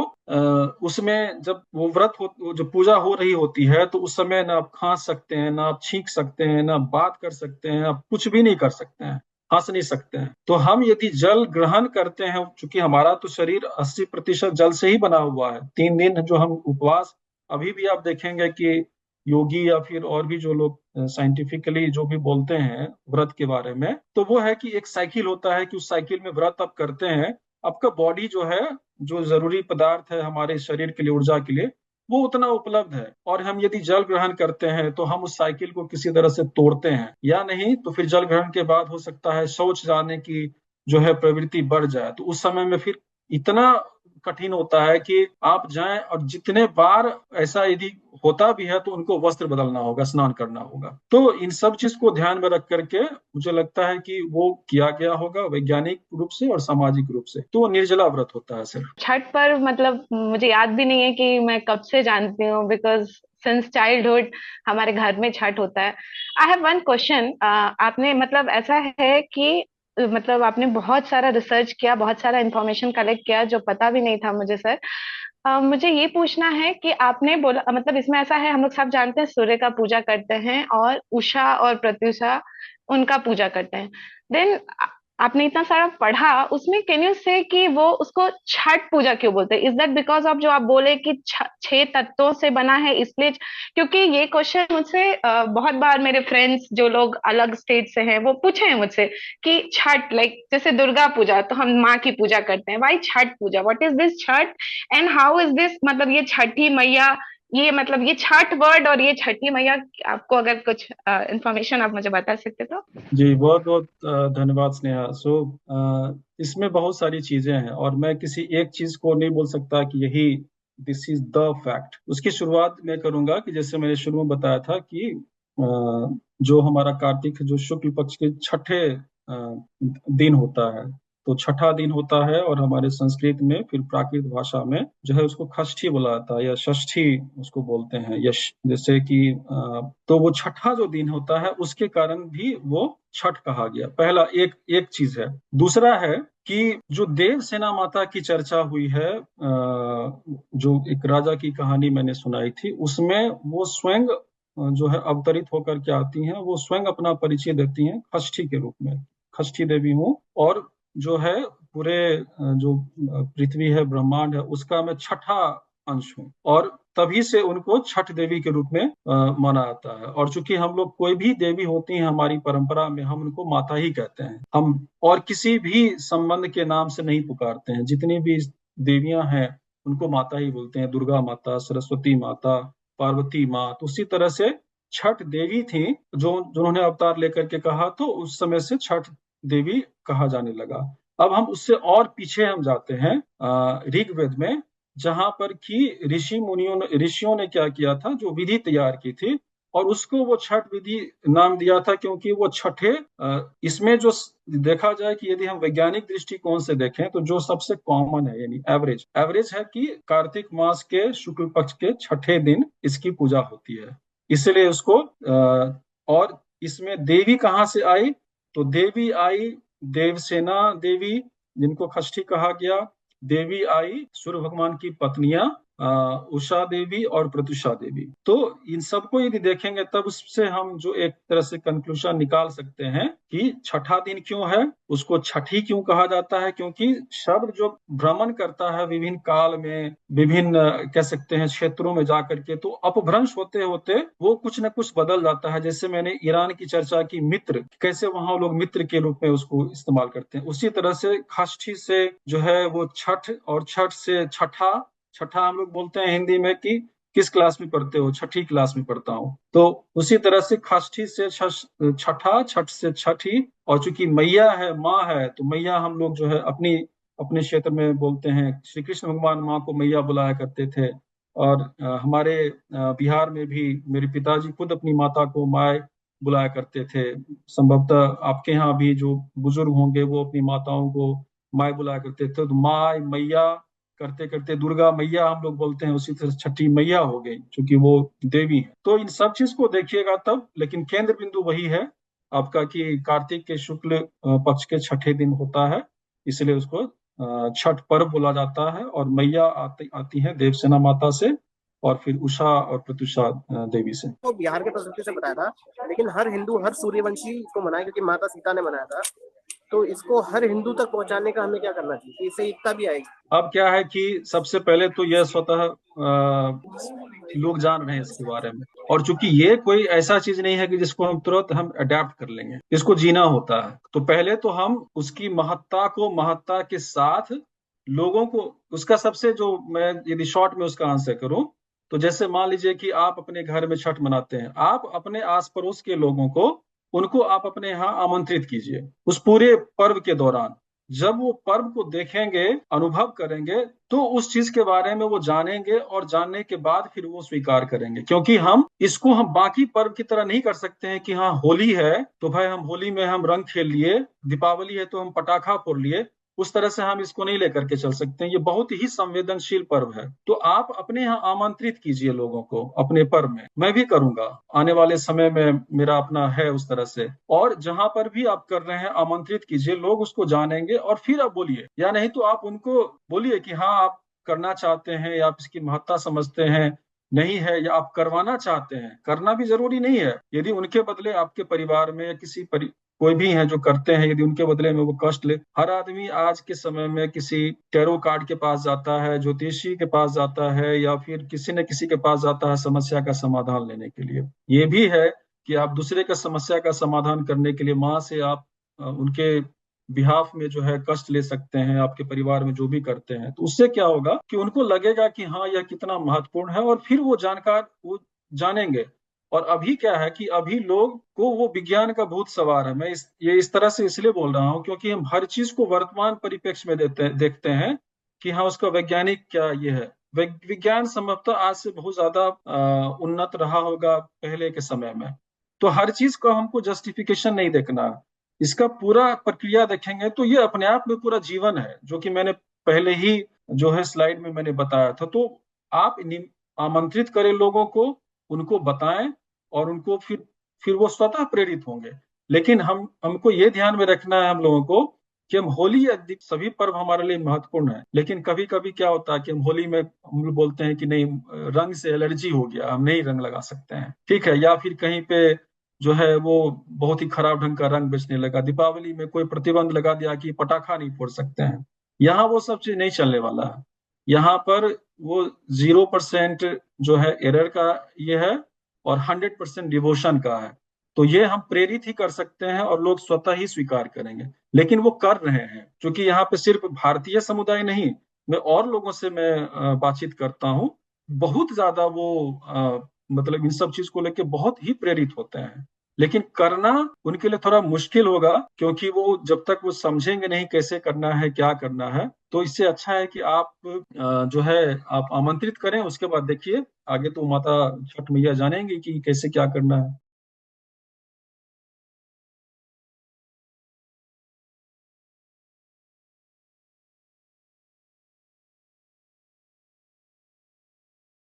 उसमें जब वो व्रत हो, जो पूजा हो रही होती है, तो उस समय ना आप खा सकते हैं, ना आप छींक सकते हैं, ना बात कर सकते हैं, आप कुछ भी नहीं कर सकते हैं, हंस नहीं सकते हैं। तो हम यदि जल ग्रहण करते हैं, चूंकि हमारा तो शरीर 80% जल से ही बना हुआ है, 3 दिन जो हम उपवास, अभी भी आप देखेंगे कि योगी या फिर और भी जो लोग साइंटिफिकली जो भी बोलते हैं व्रत के बारे में, तो वो है कि एक साइकिल होता है कि उस साइकिल में व्रत आप करते हैं, आपका बॉडी जो है, जो जरूरी पदार्थ है हमारे शरीर के लिए, ऊर्जा के लिए, वो उतना उपलब्ध है। और हम यदि जल ग्रहण करते हैं तो हम उस साइकिल को किसी तरह से तोड़ते हैं, या नहीं तो फिर जल ग्रहण के बाद हो सकता है शौच जाने की जो है प्रवृत्ति बढ़ जाए। तो उस समय में फिर इतना कठिन होता है कि आप जाएं और जितने बार ऐसा यदि होता भी है तो उनको वस्त्र बदलना होगा, स्नान करना होगा। तो इन सब चीज को ध्यान में रख करके मुझे लगता है कि वो किया गया होगा वैज्ञानिक रूप से और सामाजिक रूप से। तो निर्जला व्रत होता है सर। छठ पर मतलब मुझे याद भी नहीं है कि मैं कब से जानती हूँ, बिकॉज सिंस चाइल्डहुड हमारे घर में छठ होता है। I have one question. आपने मतलब ऐसा है कि मतलब आपने बहुत सारा रिसर्च किया, बहुत सारा इंफॉर्मेशन कलेक्ट किया जो पता भी नहीं था मुझे सर। मुझे ये पूछना है कि आपने बोला मतलब इसमें ऐसा है, हम लोग सब जानते हैं सूर्य का पूजा करते हैं और उषा और प्रत्युषा उनका पूजा करते हैं। देन आपने इतना सारा पढ़ा उसमें, कैन यू से कि वो उसको छठ पूजा क्यों बोलते हैं? इज दैट बिकॉज ऑफ जो आप बोले कि 6 तत्वों से बना है इसलिए? क्योंकि ये क्वेश्चन मुझसे बहुत बार मेरे फ्रेंड्स जो लोग अलग स्टेट से हैं वो पूछे हैं मुझसे कि छठ लाइक जैसे दुर्गा पूजा तो हम माँ की पूजा करते हैं, why Chhath Puja, what is this Chhath and how is this, मतलब ये छठी मैया, ये मतलब ये छठ वर्ड और ये छठी मैया, आपको अगर कुछ इंफॉर्मेशन आप मुझे बता सकते तो। जी बहुत बहुत धन्यवाद स्नेहा। इसमें बहुत सारी चीजें हैं और मैं किसी एक चीज को नहीं बोल सकता कि यही दिस इज द फैक्ट। उसकी शुरुआत मैं करूंगा कि जैसे मैंने शुरू में बताया था कि जो हमारा कार्तिक जो शुक्ल पक्ष के छठे दिन होता है, तो छठा दिन होता है और हमारे संस्कृत में फिर प्राकृत भाषा में जो है उसको षष्ठी बोला जाता है या षष्ठी उसको बोलते हैं यश, जैसे कि तो वो छठा जो दिन होता है उसके कारण भी वो छठ कहा गया। पहला एक चीज है। दूसरा है कि जो देव सेना माता की चर्चा हुई है, जो एक राजा की कहानी मैंने सुनाई थी, उसमें वो स्वयं जो है अवतरित होकर के आती हैं, वो स्वयं अपना परिचय देती हैं षष्ठी के रूप में, षष्ठी देवी हूँ और जो है पूरे जो पृथ्वी है, ब्रह्मांड है, उसका मैं छठा अंश हूँ, और तभी से उनको छठ देवी के रूप में माना जाता है। और चूंकि हम लोग कोई भी देवी होती हैं हमारी परंपरा में, हम उनको माता ही कहते हैं, हम और किसी भी संबंध के नाम से नहीं पुकारते हैं। जितनी भी देवियां हैं उनको माता ही बोलते हैं, दुर्गा माता, सरस्वती माता, पार्वती माँ। तो उसी तरह से छठ देवी थी, जो जिन्होंने अवतार लेकर के कहा, तो उस समय से छठ देवी कहा जाने लगा। अब हम उससे और पीछे हम जाते हैं ऋग्वेद में, जहां पर कि ऋषियों ने क्या किया था, जो विधि तैयार की थी, और उसको वो छठ विधि नाम दिया था, क्योंकि वो छठे इसमें जो देखा जाए कि यदि हम वैज्ञानिक दृष्टिकोण से देखें तो जो सबसे कॉमन है, यानी एवरेज एवरेज है कि कार्तिक मास के शुक्ल पक्ष के छठे दिन इसकी पूजा होती है। इसलिए उसको और इसमें देवी कहाँ से आई, तो देवी आई देवसेना देवी, जिनको षष्ठी कहा गया। देवी आई सूर्य भगवान की पत्नियां उषा देवी और प्रत्युषा देवी। तो इन सबको यदि देखेंगे तब उससे हम जो एक तरह से कंक्लूजन निकाल सकते हैं कि छठा दिन क्यों है, उसको छठी क्यों कहा जाता है, क्योंकि शब्द जो भ्रमण करता है विभिन्न काल में, विभिन्न कह सकते हैं क्षेत्रों में जाकर के, तो अपभ्रंश होते होते वो कुछ न कुछ बदल जाता है। जैसे मैंने ईरान की चर्चा की, मित्र, कैसे वहां लोग मित्र के रूप में उसको इस्तेमाल करते हैं, उसी तरह से षष्ठी से जो है वो छठ, और छठ से छठा। छठा हम लोग बोलते हैं हिंदी में कि किस क्लास में पढ़ते हो, छठी क्लास में पढ़ता हूँ। तो उसी तरह से षष्ठी से छठा, छठ से छठी, और चूंकि मैया है, माँ है, तो मैया हम लोग जो है अपनी अपने क्षेत्र में बोलते हैं। श्री कृष्ण भगवान माँ को मैया बुलाया करते थे, और हमारे बिहार में भी मेरे पिताजी खुद अपनी माता को माय बुलाया करते थे। संभवतः आपके यहाँ भी जो बुजुर्ग होंगे वो अपनी माताओं को माय बुलाया करते थे। तो माय, मैया करते करते दुर्गा मैया हम लोग बोलते हैं, उसी तरह छठी मैया हो गई, क्योंकि वो देवी है। तो इन सब चीज को देखिएगा तब, लेकिन केंद्र बिंदु वही है आपका कि कार्तिक के शुक्ल पक्ष के छठे दिन होता है, इसलिए उसको छठ पर्व बोला जाता है। और मैया आती है देवसेना माता से, और फिर उषा और प्रत्युषा देवी से। तो बिहार के प्रकृति से बताया था, लेकिन हर हिंदू, हर सूर्यवंशी इसको मनाया, क्योंकि माता सीता ने मनाया था। तो इसको हर हिंदू तक पहुंचाने का हमें क्या करना चाहिए, इससे एकता भी आएगी। अब क्या है कि सबसे पहले तो यह स्वतः लोग जान रहे हैं इसके बारे में, और चूंकि ये कोई ऐसा चीज नहीं है कि जिसको हम तुरंत हम अडेप्ट कर लेंगे, इसको जीना होता है। तो पहले तो हम उसकी महत्ता के साथ लोगों को, उसका सबसे जो, मैं यदि शॉर्ट में उसका आंसर करूं, तो जैसे मान लीजिए कि आप अपने घर में छठ मनाते हैं, आप अपने आस पड़ोस के लोगों को, उनको आप अपने यहाँ आमंत्रित कीजिए उस पूरे पर्व के दौरान। जब वो पर्व को देखेंगे, अनुभव करेंगे, तो उस चीज के बारे में वो जानेंगे, और जानने के बाद फिर वो स्वीकार करेंगे। क्योंकि हम बाकी पर्व की तरह नहीं कर सकते हैं कि हाँ होली है तो भाई हम होली में हम रंग खेल लिए, दीपावली है तो हम पटाखा फोड़ लिए। उस तरह से हम इसको नहीं लेकर के चल सकते हैं, ये बहुत ही संवेदनशील पर्व है। तो आप अपने यहाँ आमंत्रित कीजिए लोगों को अपने पर्व में, मैं भी करूंगा आने वाले समय में, मेरा अपना है उस तरह से। और जहां पर भी आप कर रहे हैं आमंत्रित कीजिए, लोग उसको जानेंगे, और फिर आप बोलिए, या नहीं तो आप उनको बोलिए कि हाँ आप करना चाहते हैं, या आप इसकी महत्ता समझते हैं, नहीं है, या आप करवाना चाहते हैं। करना भी जरूरी नहीं है, यदि उनके बदले आपके परिवार में या कोई भी है जो करते हैं, यदि उनके बदले में वो कष्ट ले। हर आदमी आज के समय में किसी टैरो कार्ड के पास जाता है, ज्योतिषी के पास जाता है, या फिर किसी न किसी के पास जाता है समस्या का समाधान लेने के लिए। ये भी है कि आप दूसरे का समस्या का समाधान करने के लिए माँ से आप उनके बिहाफ में जो है कष्ट ले सकते हैं, आपके परिवार में जो भी करते हैं। तो उससे क्या होगा कि उनको लगेगा कि हाँ यह कितना महत्वपूर्ण है, और फिर वो वो जानेंगे। और अभी क्या है कि अभी लोग को वो विज्ञान का भूत सवार है। मैं ये इस तरह से इसलिए बोल रहा हूँ क्योंकि हम हर चीज को वर्तमान परिप्रेक्ष्य में देखते हैं कि हाँ उसका वैज्ञानिक क्या ये है। विज्ञान संभवतः आज से बहुत ज्यादा उन्नत रहा होगा पहले के समय में। तो हर चीज को हमको जस्टिफिकेशन नहीं देखना, इसका पूरा प्रक्रिया देखेंगे तो ये अपने आप में पूरा जीवन है, जो कि मैंने पहले ही जो है स्लाइड में मैंने बताया था। तो आप आमंत्रित करें लोगों को, उनको बताएं, और उनको फिर वो स्वतः प्रेरित होंगे। लेकिन हमको ये ध्यान में रखना है हम लोगों को कि हम होली या सभी पर्व हमारे लिए महत्वपूर्ण है, लेकिन कभी कभी क्या होता है कि हम होली में हम लोग बोलते हैं कि नहीं रंग से एलर्जी हो गया, हम नहीं रंग लगा सकते हैं, ठीक है। या फिर कहीं पे जो है वो बहुत ही खराब ढंग का रंग बेचने लगा। दीपावली में कोई प्रतिबंध लगा दिया कि पटाखा नहीं फोड़ सकते हैं। यहाँ वो सब चीज नहीं चलने वाला है। यहाँ पर वो 0% जो है एरर का ये है और 100% डिवोशन का है। तो ये हम प्रेरित ही कर सकते हैं और लोग स्वतः ही स्वीकार करेंगे, लेकिन वो कर रहे हैं। क्योंकि यहाँ पे सिर्फ भारतीय समुदाय नहीं, मैं और लोगों से मैं बातचीत करता हूँ, बहुत ज्यादा वो मतलब इन सब चीज को लेके बहुत ही प्रेरित होते हैं। लेकिन करना उनके लिए थोड़ा मुश्किल होगा, क्योंकि वो जब तक वो समझेंगे नहीं कैसे करना है, क्या करना है। तो इससे अच्छा है कि आप जो है आप आमंत्रित करें, उसके बाद देखिए आगे तो माता छठ मैया जानेंगी कि कैसे क्या करना है।